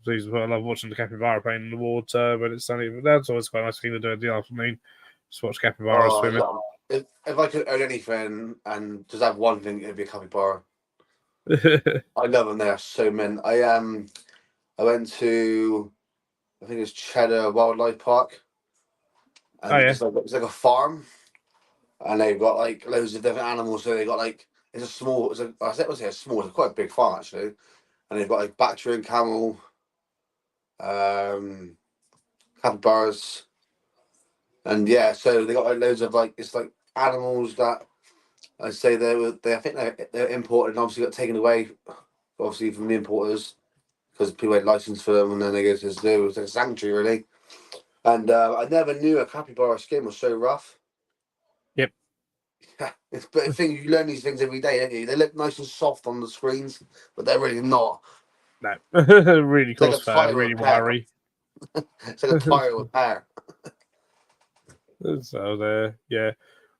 Geez, I love watching the capybara playing in the water when it's sunny. That's always quite a nice thing to do in the afternoon. Just watch capybaras Oh, swimming. if I could own anything and just have one thing, it'd be a capybara. I love them. They're so mint. I went to, I think it's Cheddar Wildlife Park, Oh and yeah, it's like a farm, and they've got like loads of different animals. So they got like it's a small, it's a I said was it small, it's quite a big farm actually, and they've got like Bactrian camel, um, capybaras, and yeah, so they got like loads of like it's like animals that I say they I think they're imported and obviously got taken away, obviously from the importers because people had license for them, and then they go to the zoo. It's like a sanctuary really. And I never knew a capybara skin was so rough. yep. Yeah, but the thing you learn these things every day, don't you? They look nice and soft on the screens, but they're really not. No, really It's like a crossfire, tire really with hair. wiry. It's like a tire with hair. So there, yeah,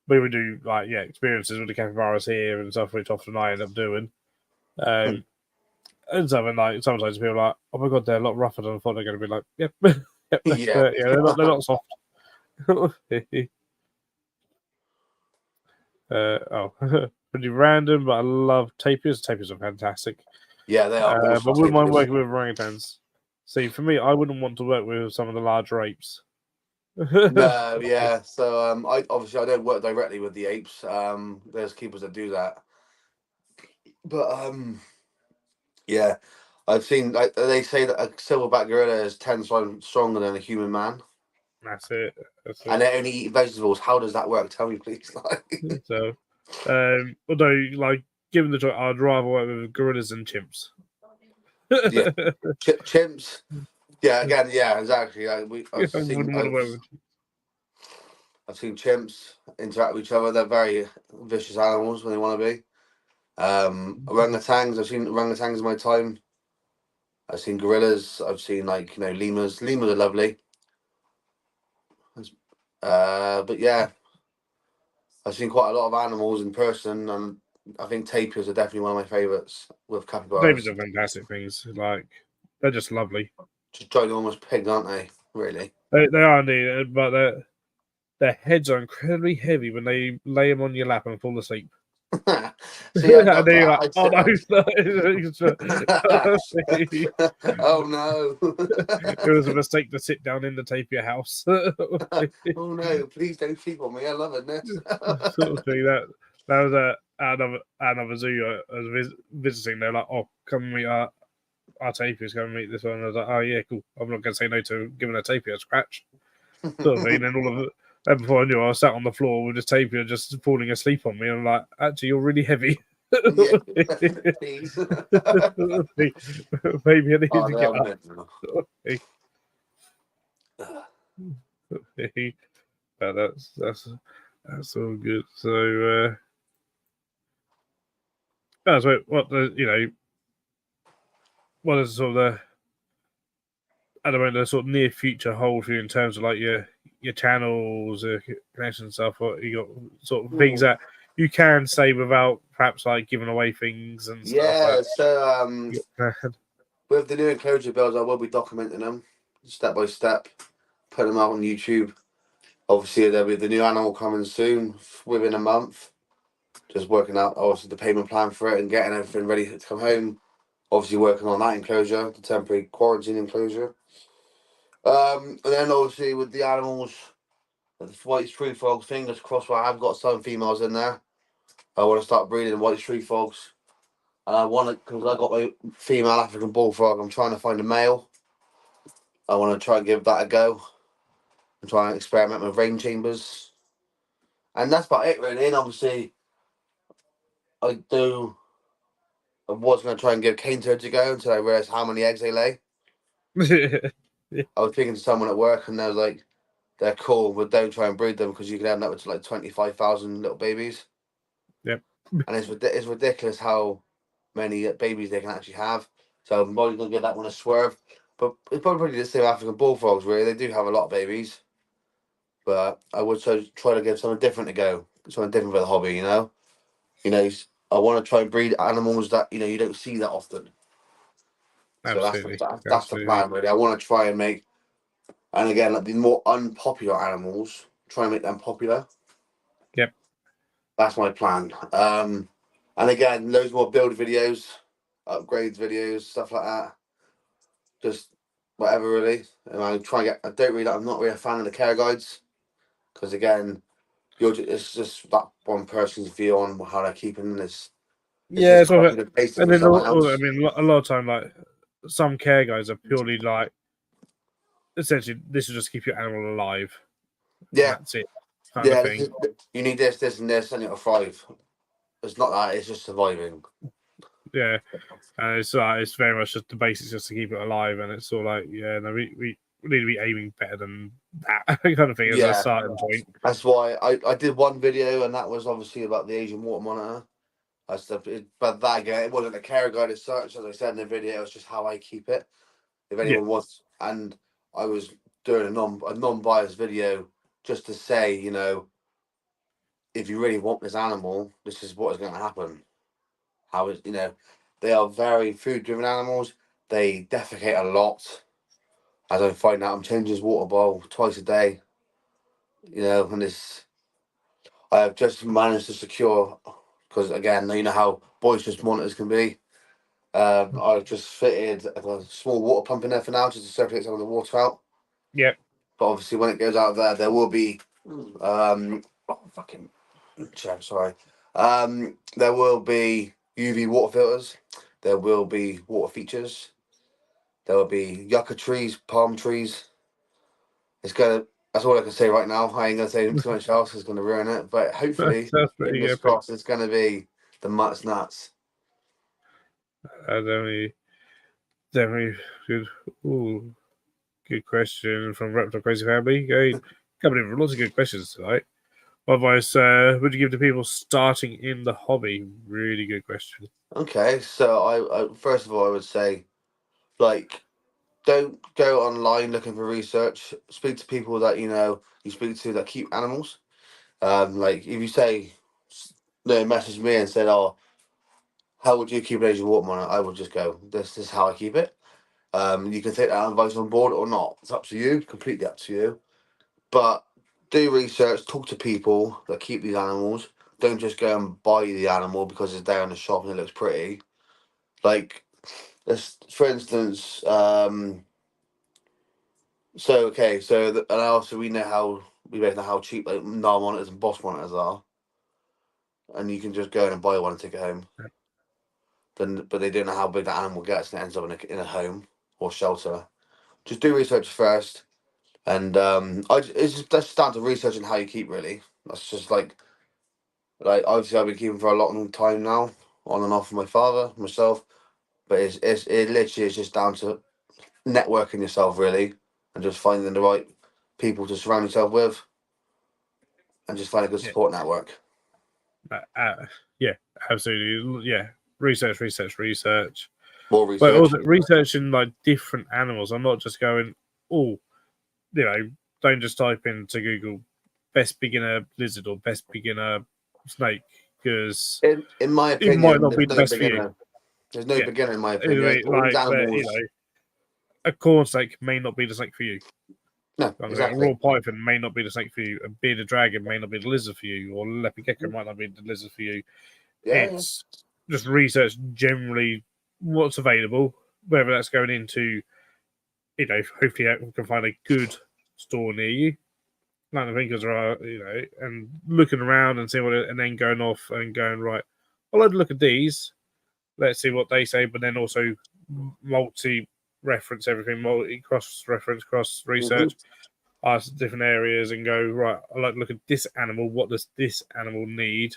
we would do like experiences with the capybaras here and stuff, which often I end up doing. And something like sometimes people are like, oh my god, they're a lot rougher than I thought they're going to be. Like, yep, yep, Yeah. they're not soft. Pretty random, but I love tapirs. Tapirs are fantastic. Yeah, they are But awesome. wouldn't mind Tapirs. working with orangutans. See, for me, I wouldn't want to work with some of the larger apes. No, yeah. So I obviously I don't work directly with the apes. There's keepers that do that. But yeah, I've seen like they say that a silverback gorilla is 10 times stronger than a human man, That's it. and they only eat vegetables. How does that work? Tell me, please. So, although, like, given the choice, I'd rather work with gorillas and chimps. Yeah, chimps. Yeah, again, yeah, exactly. I wouldn't want to work with. I've seen chimps interact with each other. They're very vicious animals when they want to be. Orangutans. I've seen orangutans in my time. I've seen gorillas. I've seen lemurs. Lemurs are lovely. But yeah, I've seen quite a lot of animals in person, and I think tapirs are definitely one of my favourites with Babies capybaras. are fantastic things. Like, they're just lovely. Just ginormous pigs, aren't they? Really? They are indeed, but their heads are incredibly heavy when they lay them on your lap and fall asleep. See, I've And done then you're that. like, oh no, Oh no! it was a mistake to sit down in the tapir house. Oh no! Please don't sleep on me. I love it, this. Sort of thing. That was another zoo I was visiting. They're like, oh, come meet our tapirs, come meet this one. And I was like, oh yeah, cool. I'm not going to say no to giving a tapir a scratch. Sort of thing. And all of it. And before I knew, I was sat on the floor with this tapir just falling asleep on me. And I'm like, actually, you're really heavy. Yeah, please. Maybe I need Oh, to they get are up. mental. But that's all good. So that's what what is sort of the at the moment the sort of near future hold for you in terms of like your channels, connection stuff. What you got sort of things that you can say without perhaps like giving away things and stuff Yeah, like so that. with the new enclosure builds, I will be documenting them step by step, putting them out on YouTube. Obviously, there'll be the new animal coming soon, within a month. Just working out obviously the payment plan for it and getting everything ready to come home. Obviously, working on that enclosure, the temporary quarantine enclosure. And then obviously with the animals, the white tree frogs, fingers crossed, I have got some females in there. I want to start breeding white tree frogs. And I want to, because I got my female African bullfrog, I'm trying to find a male. I want to try and give that a go. I'm trying to experiment with rain chambers. And that's about it, really. And obviously, I was going to try and give cane turds a go until I realised how many eggs they lay. Yeah. I was speaking to someone at work and they was like, they're cool, but don't try and breed them because you can end up with like 25,000 little babies. Yep. And it's ridiculous how many babies they can actually have. So I'm probably going to give that one a swerve. But it's probably the same African bullfrogs, really. They do have a lot of babies. But I would try to give something different to go. Something different for the hobby, you know? I want to try and breed animals that, you don't see that often. So Absolutely. that's the Absolutely. plan, really. I want to try and make, and again, like the more unpopular animals, try and make them popular. Yep. That's my plan. And again, loads more build videos, upgrades videos, stuff like that. Just whatever, really. And I try and I'm not really a fan of the care guides because again, it's just that one person's view on how they're keeping this. It's Yeah, just so copying and pasting and from then someone I else. mean, a lot of time, like some care guys are purely like essentially this will just keep your animal alive, and Yeah, that's it, kind of yeah. thing. You need this, and this, and it'll thrive. It's not that. It's just surviving. Yeah, and it's very much just the basics just to keep it alive, and it's all like, yeah, no, we need to be aiming better than that kind of thing as a Yeah, starting point. that's why I did one video, and that was obviously about the Asian water monitor. But that again, it wasn't a care guide as such. As I said in the video, it was just how I keep it. If Yeah, anyone wants, and I was doing a non-biased video just to say, if you really want this animal, this is what is going to happen. How is they are very food-driven animals. They defecate a lot. As I find out, I'm changing his water bowl twice a day. And I have just managed to secure because again, you know how boisterous monitors can be. I've just fitted a small water pump in there for now, just to circulate some of the water out. yeah, But obviously, when it goes out there will be fucking chair, sorry. There will be UV water filters. There will be water features. There will be yucca trees, palm trees. It's gonna. That's all I can say right now. I ain't gonna say too much else. It's gonna ruin it. But hopefully, that's pretty fingers epic. crossed, it's gonna be the mutts nuts. Definitely good. Ooh, good question from Reptile Crazy Family. Going coming in with lots of good questions tonight. What advice would you give to people starting in the hobby? Really good question. Okay, so I first of all I would say like don't go online looking for research. Speak to people that you speak to that keep animals. Like if you say they message me and said, "Oh, how would you keep an Asian water monitor?" I would just go, "This is how I keep it." You can take that advice on board or not. It's up to you. Completely up to you. But do research. Talk to people that keep these animals. Don't just go and buy the animal because it's there in the shop and it looks pretty. Like, for instance, and also we both know how cheap like NAR monitors and Boss monitors are, and you can just go in and buy one and take it home. But they don't know how big that animal gets and it ends up in a home or shelter. Just do research first, and that's just down to researching how you keep really. That's just like obviously I've been keeping for a long time now, on and off with my father, myself. But it literally is just down to networking yourself really, and just finding the right people to surround yourself with, and just find a good Yeah, support network. yeah, absolutely. Yeah, research. More But research. also researching like different animals. I'm not just going, oh, don't just type into Google best beginner lizard or best beginner snake because In my it might opinion, not there's be the no best for you. beginner. There's no Yeah, beginner in my opinion. anyway, All these but animals. a corn snake may not be the snake for you. No, A raw exactly. python may not be the snake for you. A bearded dragon may not be the lizard for you, or leopard gecko might not be the lizard for you. Yeah, yeah. It's just research generally what's available, whether that's going into hopefully we can find a good store near you. Kind of thing, because and looking around and seeing what, and then going off and going right. I'll have a look at these. Let's see what they say, but then also multi-reference everything, multi-cross-reference, cross-research, ask different areas, and go right. I like to look at this animal. What does this animal need?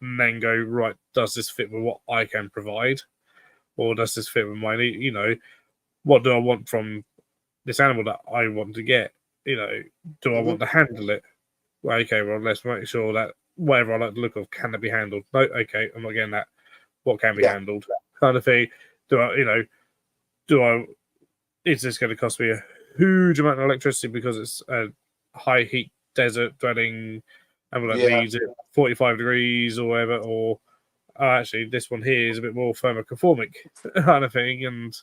And then go right. Does this fit with what I can provide, or does this fit with my need? What do I want from this animal that I want to get? Do I want to handle it? Well, okay, well, let's make sure that whatever I like the look of, can it be handled? No, okay, I'm not getting that. What can be handled? Kind of thing. Is this going to cost me a huge amount of electricity because it's a high heat desert dwelling and that needs it 45 degrees or whatever, or actually this one here is a bit more thermoconformic kind of thing, and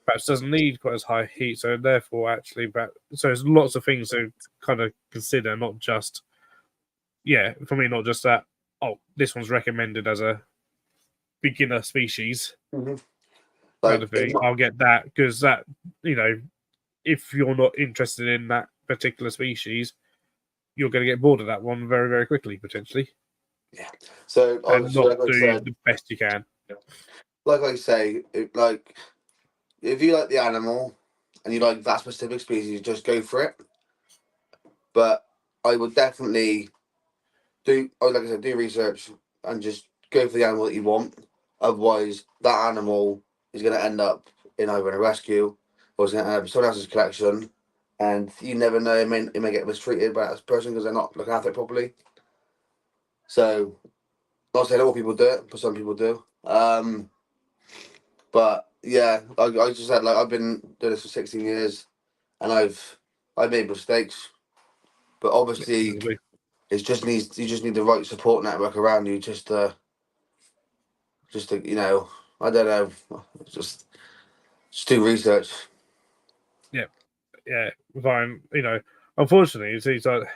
perhaps doesn't need quite as high heat, so therefore so there's lots of things to kind of consider, not just for me, not just that, this one's recommended as a beginner species kind of thing. I'll get that because that, if you're not interested in that particular species, you're going to get bored of that one very, very quickly, potentially. Yeah. So and not do the best you can. Like I say, if you like the animal and you like that specific species, just go for it. But I would definitely do research and just go for the animal that you want. Otherwise, that animal is going to end up in either a rescue or it's going to end up in someone else's collection. And you never know, it may get mistreated by that person because they're not looking after it properly. So, not saying all people do it, but some people do. But yeah, I just said I've been doing this for 16 years, and I've made mistakes, but obviously you just need the right support network around you just to I don't know, just do research. Yeah, fine. Unfortunately, it seems like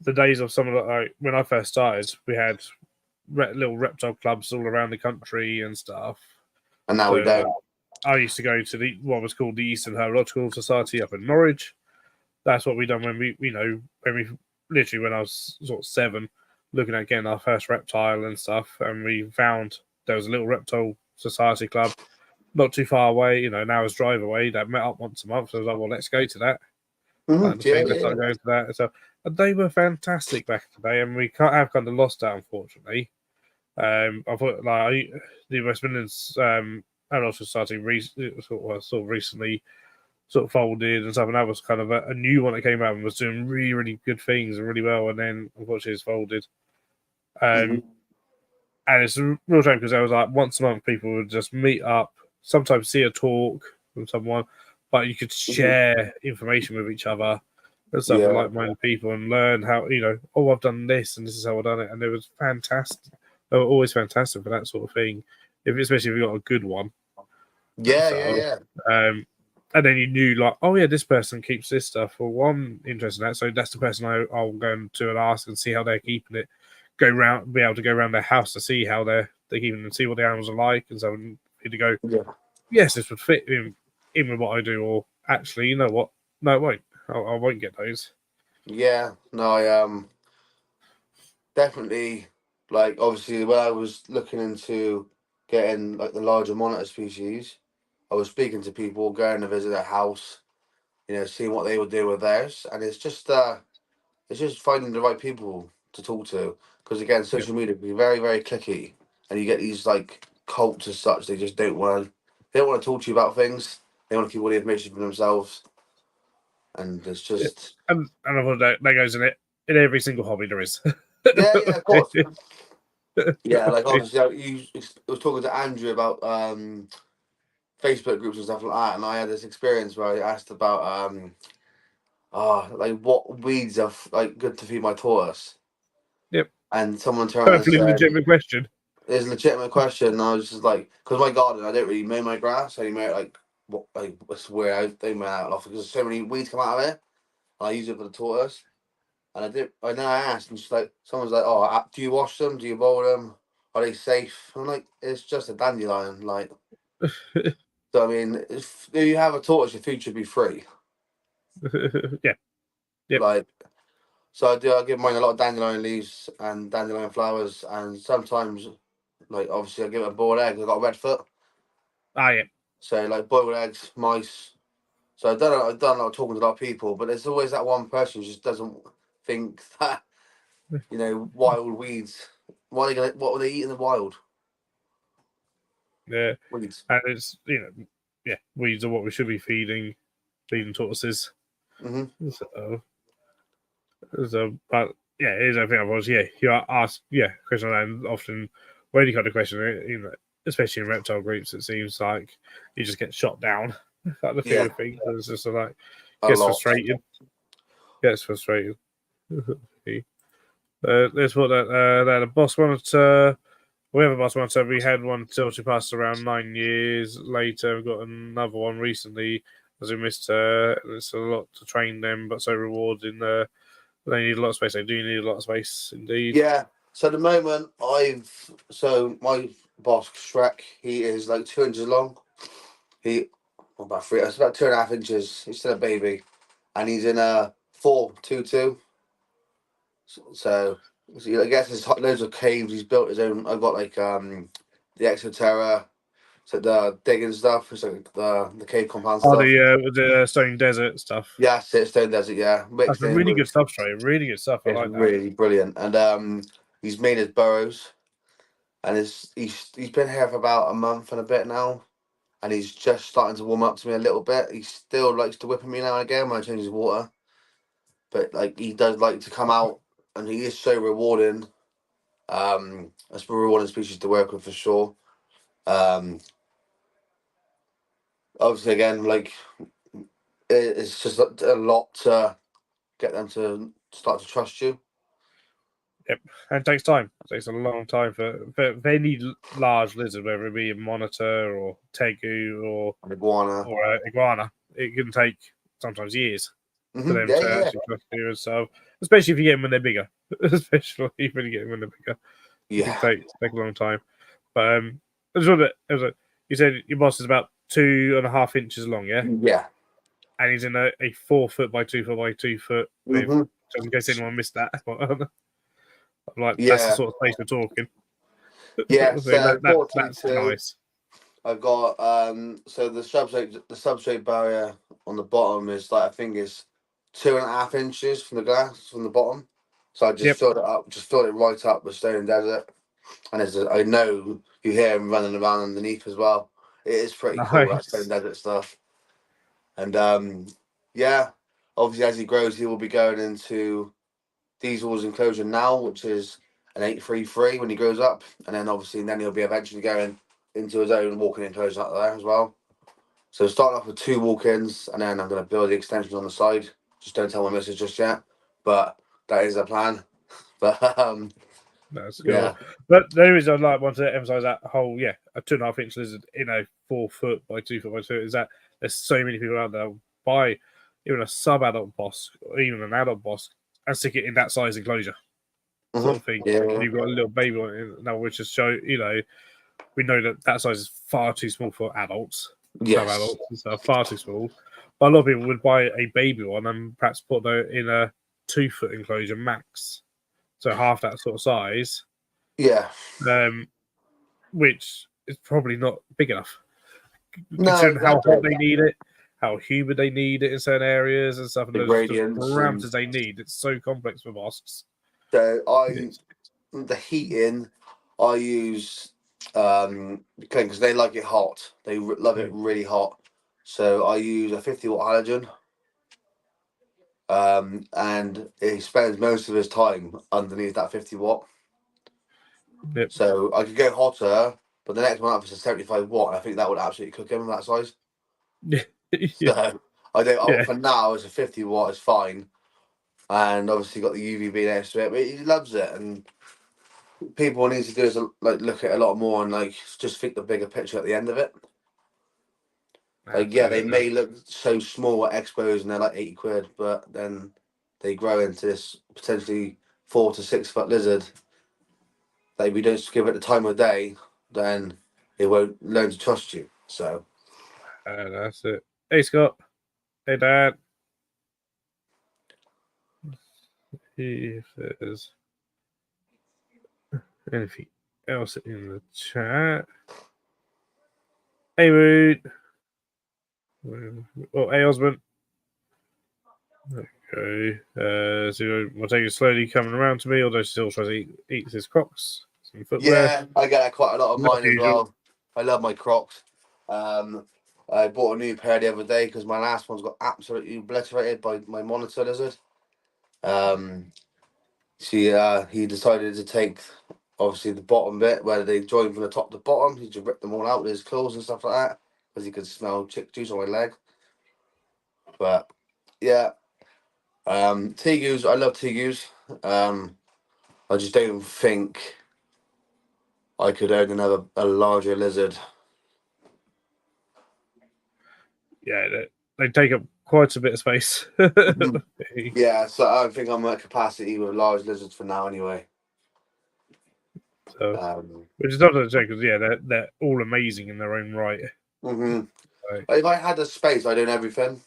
the days of some of when I first started, we had little reptile clubs all around the country and stuff. And now we don't. I used to go to what was called the Eastern Herpetological Society up in Norwich. That's what we done when we literally when I was sort of 7, looking at getting our first reptile and stuff, and we found there was a little reptile society club not too far away, an hour's drive away, that met up once a month. So I was like, well, let's go to that. Let's start going to that. So, and they were fantastic back in the day, and we have kind of lost that, unfortunately. I thought the West Midlands Adult Society recently sort of folded and stuff, and that was kind of a new one that came out and was doing really, really good things and really well, and then unfortunately it's folded. And it's a real shame because there was once a month people would just meet up, sometimes see a talk from someone, but you could share information with each other and stuff with like-minded people and learn how, I've done this and this is how I've done it, and it was fantastic. They were always fantastic for that sort of thing, especially if you got a good one. And then you knew this person keeps this stuff. Well, I'm interested in that, so that's the person I'll go to and ask and see how they're keeping it. Be able to go around their house to see how they're keeping and see what the animals are like, and so to go, yes, this would fit in with what I do, or actually, you know what? No, it won't. I won't get those. Yeah, no, I definitely obviously when I was looking into getting the larger monitor species, I was speaking to people, going to visit their house, seeing what they would do with theirs, and it's just finding the right people to talk to. Because again, social media can be very, very clicky, and you get these cults as such. They just don't want to talk to you about things. They want to keep all the information for themselves, and it's just and I thought that goes in every single hobby there is. yeah, of course. Yeah, obviously, I was talking to Andrew about Facebook groups and stuff like that, and I had this experience where I asked about what weeds are good to feed my tortoise. Yep. And someone turned around and said, legitimate question. It's a legitimate question. And I was just because my garden, I don't really mow my grass. I only mow it it's where I don't mow out often because so many weeds come out of it. I use it for the tortoise. And I asked, and someone's like, "Oh, do you wash them? Do you boil them? Are they safe?" I'm like, "It's just a dandelion." So I mean, if you have a tortoise, your food should be free. Yeah. Yep. Like, so I do. I give mine a lot of dandelion leaves and dandelion flowers, and sometimes, like obviously, I give it a boiled egg. I got a red foot, Ah, yeah. so like boiled eggs, mice. So I've done a lot of talking to a lot of people, but there's always that one person who just doesn't think that wild weeds. What will they eat in the wild? Yeah. Weeds. And it's, yeah, weeds are what we should be feeding tortoises. Hmm. But yeah, it is a thing. Was you ask question, and often when you got a question, especially in reptile groups, it seems like you just get shot down. Like the fear Yeah, of things, it's just like a gets lot. frustrating. Gets frustrating. There's what that a boss wanted to. We have a boss one, so we had one till she passed around 9 years later. We've got another one recently as we missed her. It's a lot to train them, but so rewarding. They need a lot of space. They do need a lot of space, indeed. Yeah. So at the moment, my boss Shrek, he is like 2 inches long. He about three. It's about 2.5 inches. He's still a baby, and he's in a 4.22. So I guess there's loads of caves. He's built his own. I've got like the Exoterra, so the digging stuff. It's like the cave compound Oh, stuff. the Stone Desert stuff. Yeah, Stone Desert. Yeah, That's mixed in really with. good stuff, Trey. Really good stuff. I It's like that. really brilliant, and he's made his burrows, and he's been here for about a month and a bit now, and he's just starting to warm up to me a little bit. He still likes to whip at me now and again when I change his water, but like he does like to come out, and he is so rewarding. It's a rewarding species to work with for sure. Um, Obviously, again, like it's just a lot to get them to start to trust you. Yep, and it takes time. It takes a long time for any large lizard, whether it be a monitor or tegu An iguana. or iguana. It can take sometimes years for Hmm. them Yeah, to yeah, actually trust you. And so, especially if you get them when they're bigger, especially when you get them when they're bigger, it can yeah, take a long time. But I just wondered, you said your boss is about 2.5 inches long, yeah, yeah. and he's in a 4 foot by 2 foot by 2 foot with. Hmm. Just in case anyone missed that, I'm like that's the Yeah, sort of space we're talking. yeah. So So that's 4.22. nice. I've got so the substrate barrier on the bottom is like I think is 2.5 inches from the glass from the bottom. So I just Yep, filled it up, just filled it right up with stone desert, and I know you hear him running around underneath as well. It is pretty cool that stone nice. desert stuff, and yeah, obviously as he grows, he will be going into Diesel's enclosure now, which is an 833 when he grows up, and then he'll be eventually going into his own walk-in enclosure out there as well. So starting off with 2 walk-ins, and then I'm going to build the extensions on the side. Just don't tell my missus just yet, but that is the plan. But That's cool. yeah, But the only reason I'd like want to emphasize that whole a 2.5 inch lizard in a 4 foot by 2 foot by 2 is that there's so many people out there who buy even a sub adult boss or even an adult boss and stick it in that size enclosure sort hmm, of thing. And yeah, you've got a little baby on it now, which just show we know that size is far too small for adults, sub yes, adults, and stuff, far too small. But a lot of people would buy a baby one and perhaps put that in a 2 foot enclosure max, so half that sort of size, yeah. um, which is probably not big enough No, considering how hot exactly. they need it, how humid they need it in certain areas and stuff, and The those the gradients and parameters they need. It's so complex for mosques. so It's, the heating I use because they like it hot. They love it mm, really hot. So I use a 50 watt halogen, and he spends most of his time underneath that 50 watt. yep. So I could go hotter, but the next one up is a 75 watt. And I think that would absolutely cook him that size. Yeah, So I don't. yeah. For now, it's a 50 watt. It's fine, and obviously got the UVB next to it. But he loves it, and people need to do is like look at it a lot more and like just think the bigger picture at the end of it. Like, That's yeah, it. they may look so small at expos and they're like 80 quid, but then they grow into this potentially 4 to 6 foot lizard. Like, if we don't give it the time of day, then it won't learn to trust you. So, That's it. Hey, Scott. Hey, Dad. See if there's anything else in the chat. Hey, Rude. Oh, hey, Osmond. Okay. So we'll take it slowly coming around to me, although still tries to eat his Crocs. Some footwear. Yeah, I get that quite a lot of Not mine as usual. well. I love my Crocs. I bought a new pair the other day because my last one's got absolutely obliterated by my monitor lizard. He decided to take obviously the bottom bit where they join from the top to bottom. He just ripped them all out with his claws and stuff like that because he could smell chick juice on my leg. But yeah, Tegus, I love Tegus. I just don't think I could own a larger lizard. Yeah, they take up quite a bit of space. Yeah, so I think I'm at capacity with large lizards for now anyway. So, which is not to say because they're all amazing in their own right. If I had the space, I'd own everything.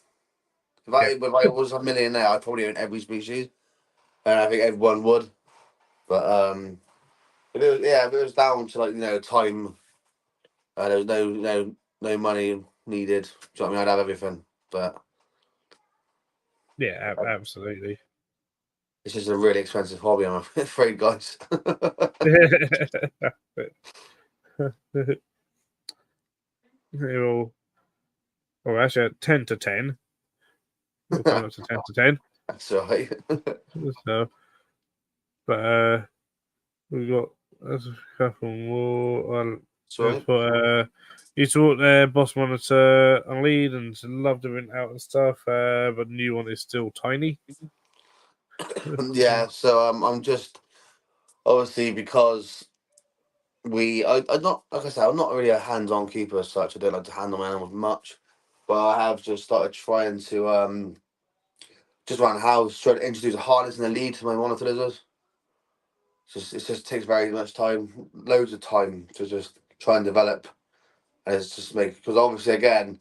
If I was a millionaire, I'd probably own every species, and I think everyone would. But if it was down to time, there was no money needed. Do you know what I mean? I'd have everything. But yeah, absolutely. it's just a really expensive hobby, I'm afraid, guys. Actually, 10 to 10. We're coming up to 10 to 10. That's all right. So, but we've got a couple more. Sorry. You taught their boss monitor and lead and loved everything out and stuff, but the new one is still tiny. Yeah, so I'm just obviously because I'm not, like I said, I'm not really a hands-on keeper as such. I don't like to handle my animals much, but I have just started trying to just around the house try to introduce a harness and a lead to my monitor lizards. It just takes very much time, loads of time to just try and develop, and it's just make because obviously again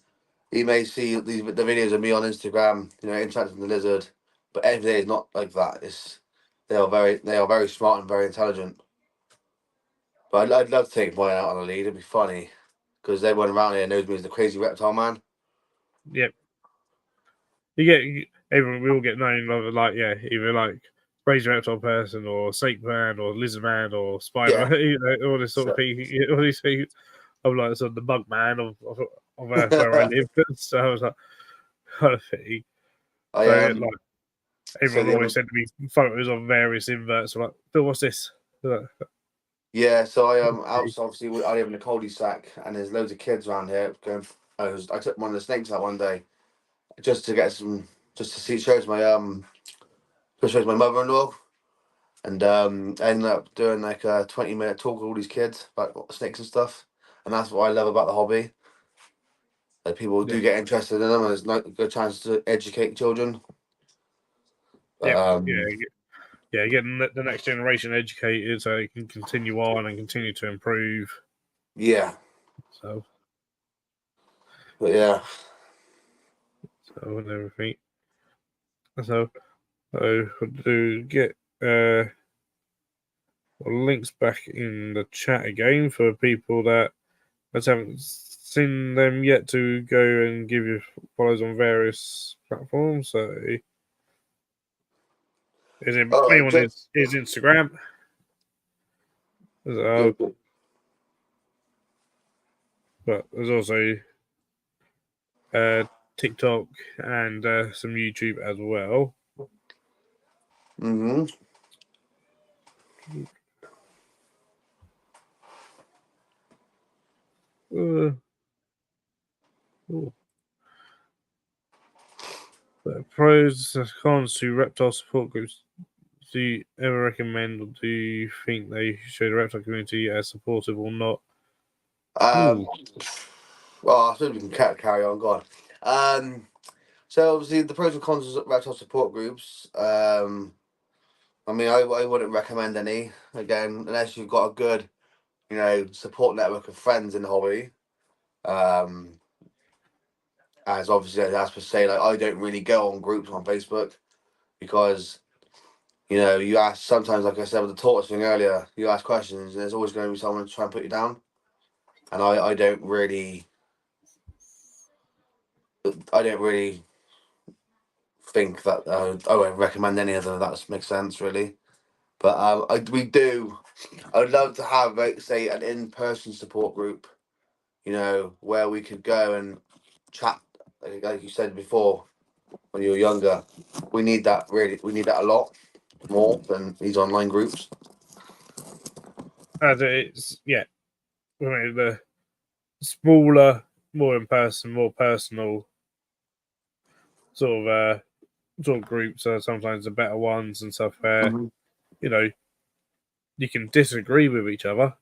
you may see the videos of me on Instagram, interacting with the lizard, but every day is not like that. They are very smart and very intelligent. But I'd love to take mine out on a lead. It'd be funny because everyone around here knows me as the crazy reptile man. Yep. Everyone. We all get known either like crazy reptile person or snake man or lizard man or spider, Yeah. all this sort of thing. All these things. I'm like sort of the bug man of where I live. So I was like, kind of thing. I So like so everyone the always other sent me photos of various inverts. I'm like, Phil, what's this? Like, yeah, so I out obviously I live in a cul-de-sac and there's loads of kids around here going. I took one of the snakes out one day just to get some just to see shows my shows my mother-in-law and I ended up doing like a 20-minute talk with all these kids about snakes and stuff, and that's what I love about the hobby. Like people yeah, do get interested in them, and it's not a good chance to educate children. But, yeah, getting the next generation educated so they can continue on and continue to improve. yeah, So, but yeah, and everything. So do get links back in the chat again for people that haven't seen them yet to go and give you follows on various platforms. So main one is Instagram. So, but there's also TikTok and some YouTube as well. mm-hmm. Pros and cons to reptile support groups. Do you ever recommend or do you think they show the reptile community as supportive or not? Well, I suppose we can carry on. Go on. So obviously the pros and cons of reptile support groups. I mean, I wouldn't recommend any again unless you've got a good, support network of friends in the hobby. Um, as obviously as per se, like I don't really go on groups on Facebook because you ask sometimes, like I said with the tortoise thing earlier, you ask questions and there's always going to be someone to try and put you down, and I don't really think that I won't recommend any of them. If that makes sense, really. But I'd love to have, like, say, an in-person support group, where we could go and chat, like you said before, when you were younger. We need that, really. We need that a lot more than these online groups. As it's I mean, the smaller, more in person, more personal sort of groups are sometimes the better ones and stuff where Mhm. you know you can disagree with each other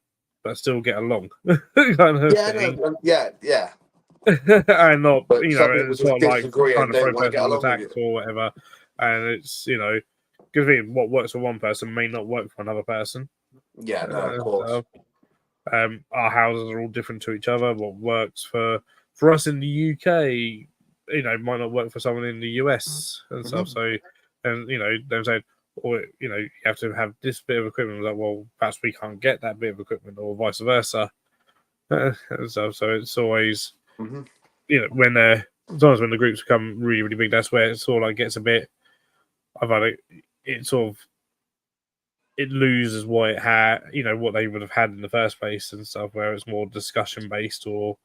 but still get along, kind of Yeah, thing. no, yeah. And not But some people it's just not like disagree trying and to throw don't want to get personal along with attacks you. or whatever. And it's because what works for one person may not work for another person. Yeah, no, of course. So our houses are all different to each other. What works for us in the UK, might not work for someone in the US and stuff. Hmm. So, and they're saying, or you have to have this bit of equipment. Like, well, perhaps we can't get that bit of equipment, or vice versa, and stuff. So it's always, Hmm. when sometimes when the groups become really, really big, that's where it sort of like gets a bit. I've had it sort of it loses what it had, what they would have had in the first place and stuff, where it's more discussion based or,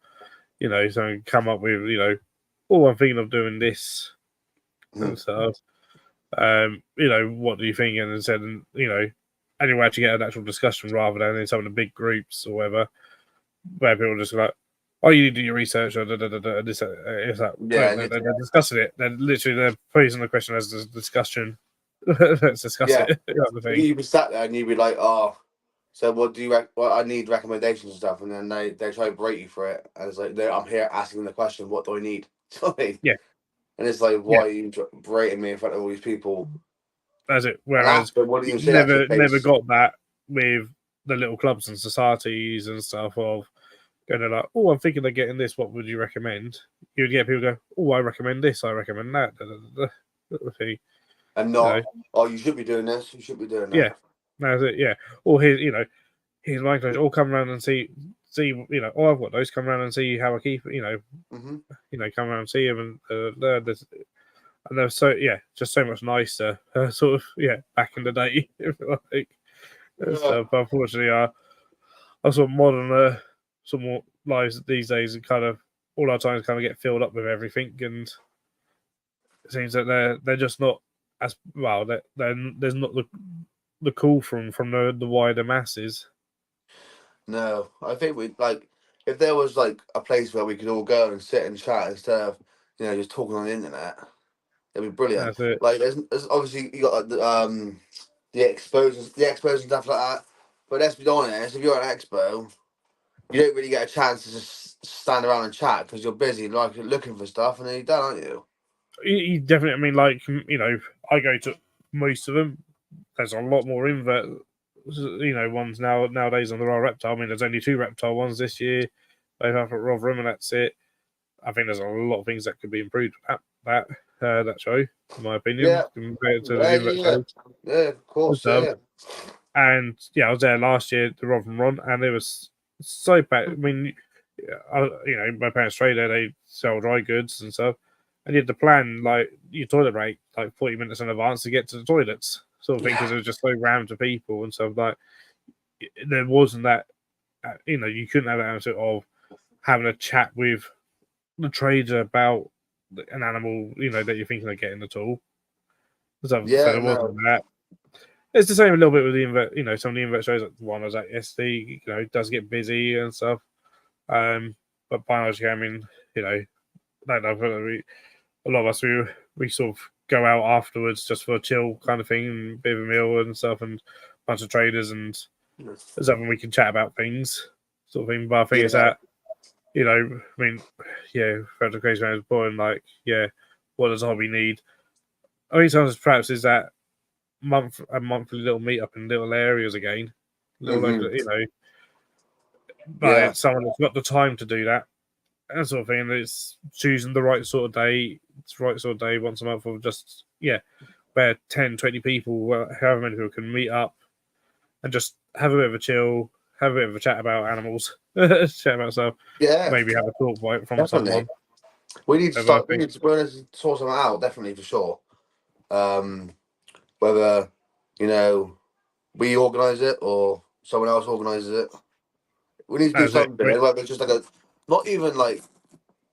something come up with, oh, I'm thinking of doing this and stuff. What do you think? And said, and you actually get an actual discussion rather than in some of the big groups or whatever, where people are just like, oh, you need to do your research or this, it's like, Yeah, no, they're discussing it. They're posing the question as a discussion. Let's discuss yeah. it. Kind of thing. You'd be sat there and you'd be like, oh, so what do you well, I need recommendations and stuff, and then they try to berate you for it, and it's like, I'm here asking the question, what do I need? Do you know what I mean? Yeah, And it's like, yeah. why are you berating me in front of all these people? That's it. And Whereas after, what do you you say that to your never face? got that with the little clubs and societies and stuff of going like, oh, I'm thinking of getting this. What would you recommend? You'd get people go, oh, I recommend this. I recommend that. And You know, not, oh, you should be doing this, you should be doing yeah, that. that's it. Yeah. Or here's my coach. All come around and see. Oh, I've got those. Come around and see how I keep. Hmm. Come around and see them and learn this. And they're just so much nicer. Sort of, back in the day, like. And Yeah. stuff. But unfortunately, our sort of modern sort of more lives these days, and kind of all our times kind of get filled up with everything, and it seems that they're just not as well. There's not the call from the wider masses. No, I think we like, if there was like a place where we could all go and sit and chat instead of just talking on the internet, it'd be brilliant. That's it. Like there's obviously you got like, the expos and stuff like that. But let's be honest, if you're at an expo, you don't really get a chance to just stand around and chat because you're busy like looking for stuff, and then you're done, aren't you? You definitely. I mean, like I go to most of them. There's a lot more invert, ones nowadays on the Royal Reptile. I mean, there's only 2 reptile ones this year. They've had at Rotherham, and that's it. I think there's a lot of things that could be improved at that show, in my opinion, Yeah, compared to the yeah, Invert yeah, yeah. shows Yeah, of and course, yeah, stuff. yeah. And I was there last year, the Rotherham Run, and it was so bad. I mean, my parents trade there; they sell dry goods and stuff, and you had to plan like your toilet break like 40 minutes in advance to get to the toilets, sort of thing, because Yeah, it was just so rammed to people and stuff. Like there wasn't that, you couldn't have that attitude of having a chat with the trader about an animal, that you're thinking of getting at all. So yeah, there wasn't no, that. It's the same a little bit with the invert, some of the invert shows. Like the one I was at yesterday, it does get busy and stuff. But by and large, I mean, I don't know, a lot of us we sort of go out afterwards just for a chill kind of thing, and a bit of a meal and stuff, and a bunch of traders and stuff, and we can chat about things, sort of thing. But I think it's yeah, that, I mean, Frederick Case man was born like, what does hobby need? I think sometimes perhaps is that a monthly little meet up in little areas again, little hmm, local, but yeah, it's someone that's got the time to do that, that sort of thing. And it's choosing the right sort of day, once a month, of just where 10, 20 people, however many people can meet up and just have a bit of a chill, have a bit of a chat about animals, chat about stuff, Yeah, maybe have a talk point from definitely. someone. We need to Whatever, I start. We think. need to sort something out, definitely for sure. Whether we organise it or someone else organises it, we need to do That's it. something. Whether it's just like not even like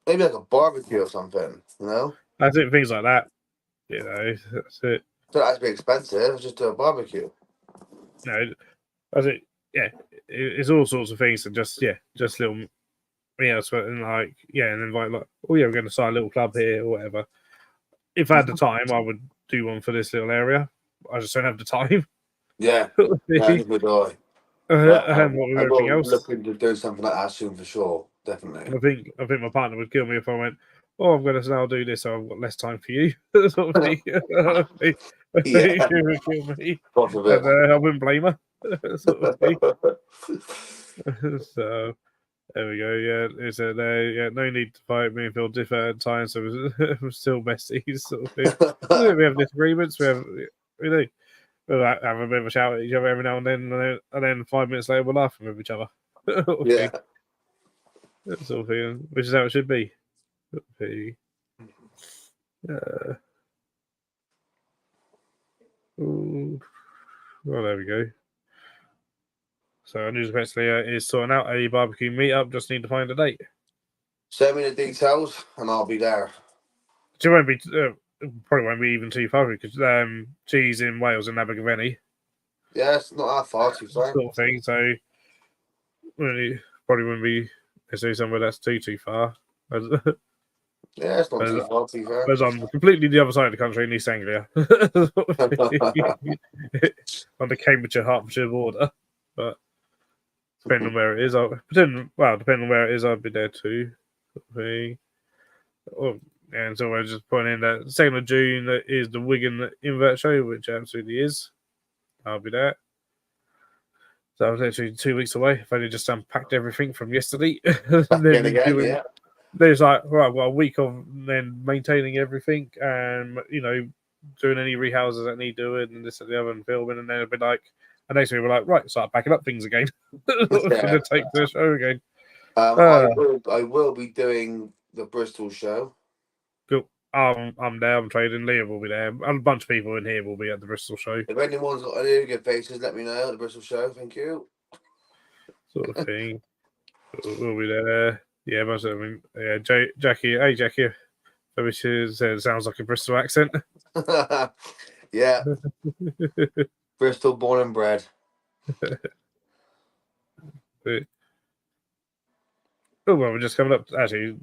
maybe like a barbecue or something. That's it. Things like that. That's it. Don't have to be expensive. Just do a barbecue. No, that's it. Yeah, it's all sorts of things, and just little. And and invite we're going to start a little club here or whatever. If I had the time, I would do one for this little area. I just don't have the time. Yeah, neither would I. And what with I everything will else, look into doing something like that soon for sure. Definitely. I think my partner would kill me if I went, "Oh, I'm going to now do this, so I've got less time for you." Sort of thing. Yeah, She would kill me, God forbid. and I wouldn't blame her. Sort of thing. So there we go. Yeah, it's no need to fight. Me and Phil differ at times, so we're still besties. Sort of thing. We have disagreements. We do. We'll have a bit of a shout at each other every now and then 5 minutes later we're laughing with each other. Yeah. That sort of thing, which is how it should be. Well, there we go. So our news basically is sorting out a barbecue meetup. Just need to find a date. Send me the details and I'll be there. It won't be probably won't be even too far because she's in Wales and Abergavenny. Yeah, it's not that far too far. Sort of thing. So probably wouldn't be necessarily somewhere that's too far. Yeah, it's not too far too far. Whereas on completely the other side of the country in East Anglia, on the Cambridgeshire-Hertfordshire border. But depending on where it is, depending on where it is, I'd be there too. And so we're just putting in that 2nd of June is the Wigan Invert Show, which absolutely is. I'll be there. So I was literally 2 weeks away. I've only just unpacked everything from yesterday. Yeah. There's like, right, well, a week of then maintaining everything and, doing any rehouses that need doing and this and the other and filming. And then it'll be like, and next week we're like, right, start packing up things again. For the take the show again. I will be doing the Bristol show. Cool. I'm there. I'm trading. Liam will be there. And a bunch of people in here will be at the Bristol show. If anyone's got any good faces, let me know at the Bristol show. Thank you. Sort of thing. We'll be there. Yeah, most of them. Yeah, Jackie. Hey, Jackie. Which sounds like a Bristol accent. Yeah. Bristol born and bred. Well, we're just coming up actually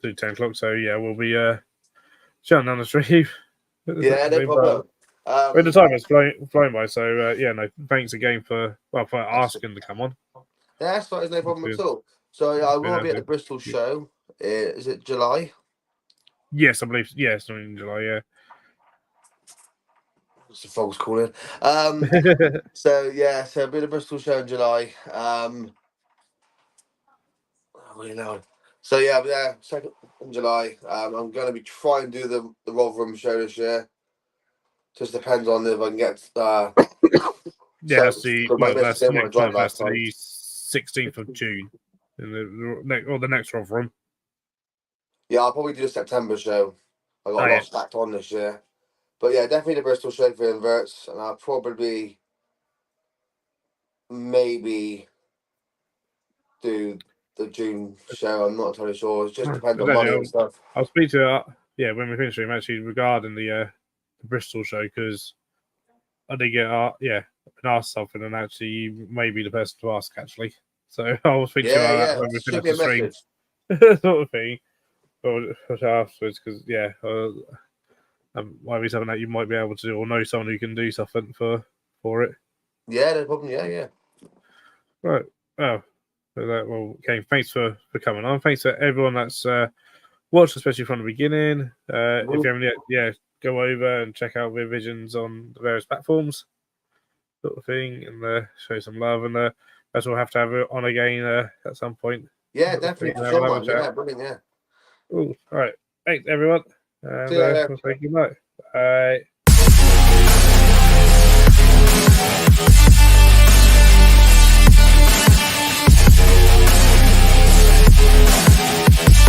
to 10 o'clock, so yeah, we'll be shutting down the stream. Yeah, no problem. The time is flying by, so no, thanks again for asking to come on. Yeah, that's fine, no problem at all. So I will be at the Bristol show. Is it July? Yes, I believe. Yes, in July. Yeah. What's the fog's calling? So I'll be at the Bristol show in July. Really loud. So yeah, I'll be there 2nd in July. I'm going to be trying to do the Rotherham show this year. Just depends on if I can get. That's next month. That's time. the 16th of June, the next Rotherham. Yeah, I'll probably do the September show. I got a lot stacked on this year, but yeah, definitely the Bristol show for inverts, and I'll probably maybe do the June show. I'm not entirely sure. It just depends on money and stuff. I'll speak to her. Yeah, when we finish stream, actually regarding the Bristol show, because I did get been asked something, and actually you may be the person to ask actually. So I'll speak to her when we finish the stream, sort of thing, or afterwards, because might be something that you might be able to do, or know someone who can do something for it. Yeah, no problem. Yeah. Right. Oh. Well, okay. Thanks for coming on. Thanks to everyone that's watched, especially from the beginning. If you haven't yet, go over and check out VivVisions on the various platforms, sort of thing, and show some love. And that's we'll have to have it on again at some point. Yeah, Hopefully definitely for have sure, another man. chat. Yeah, brilliant. Yeah. Cool. All right. Thanks, everyone. See And you later. we'll say goodnight. Bye.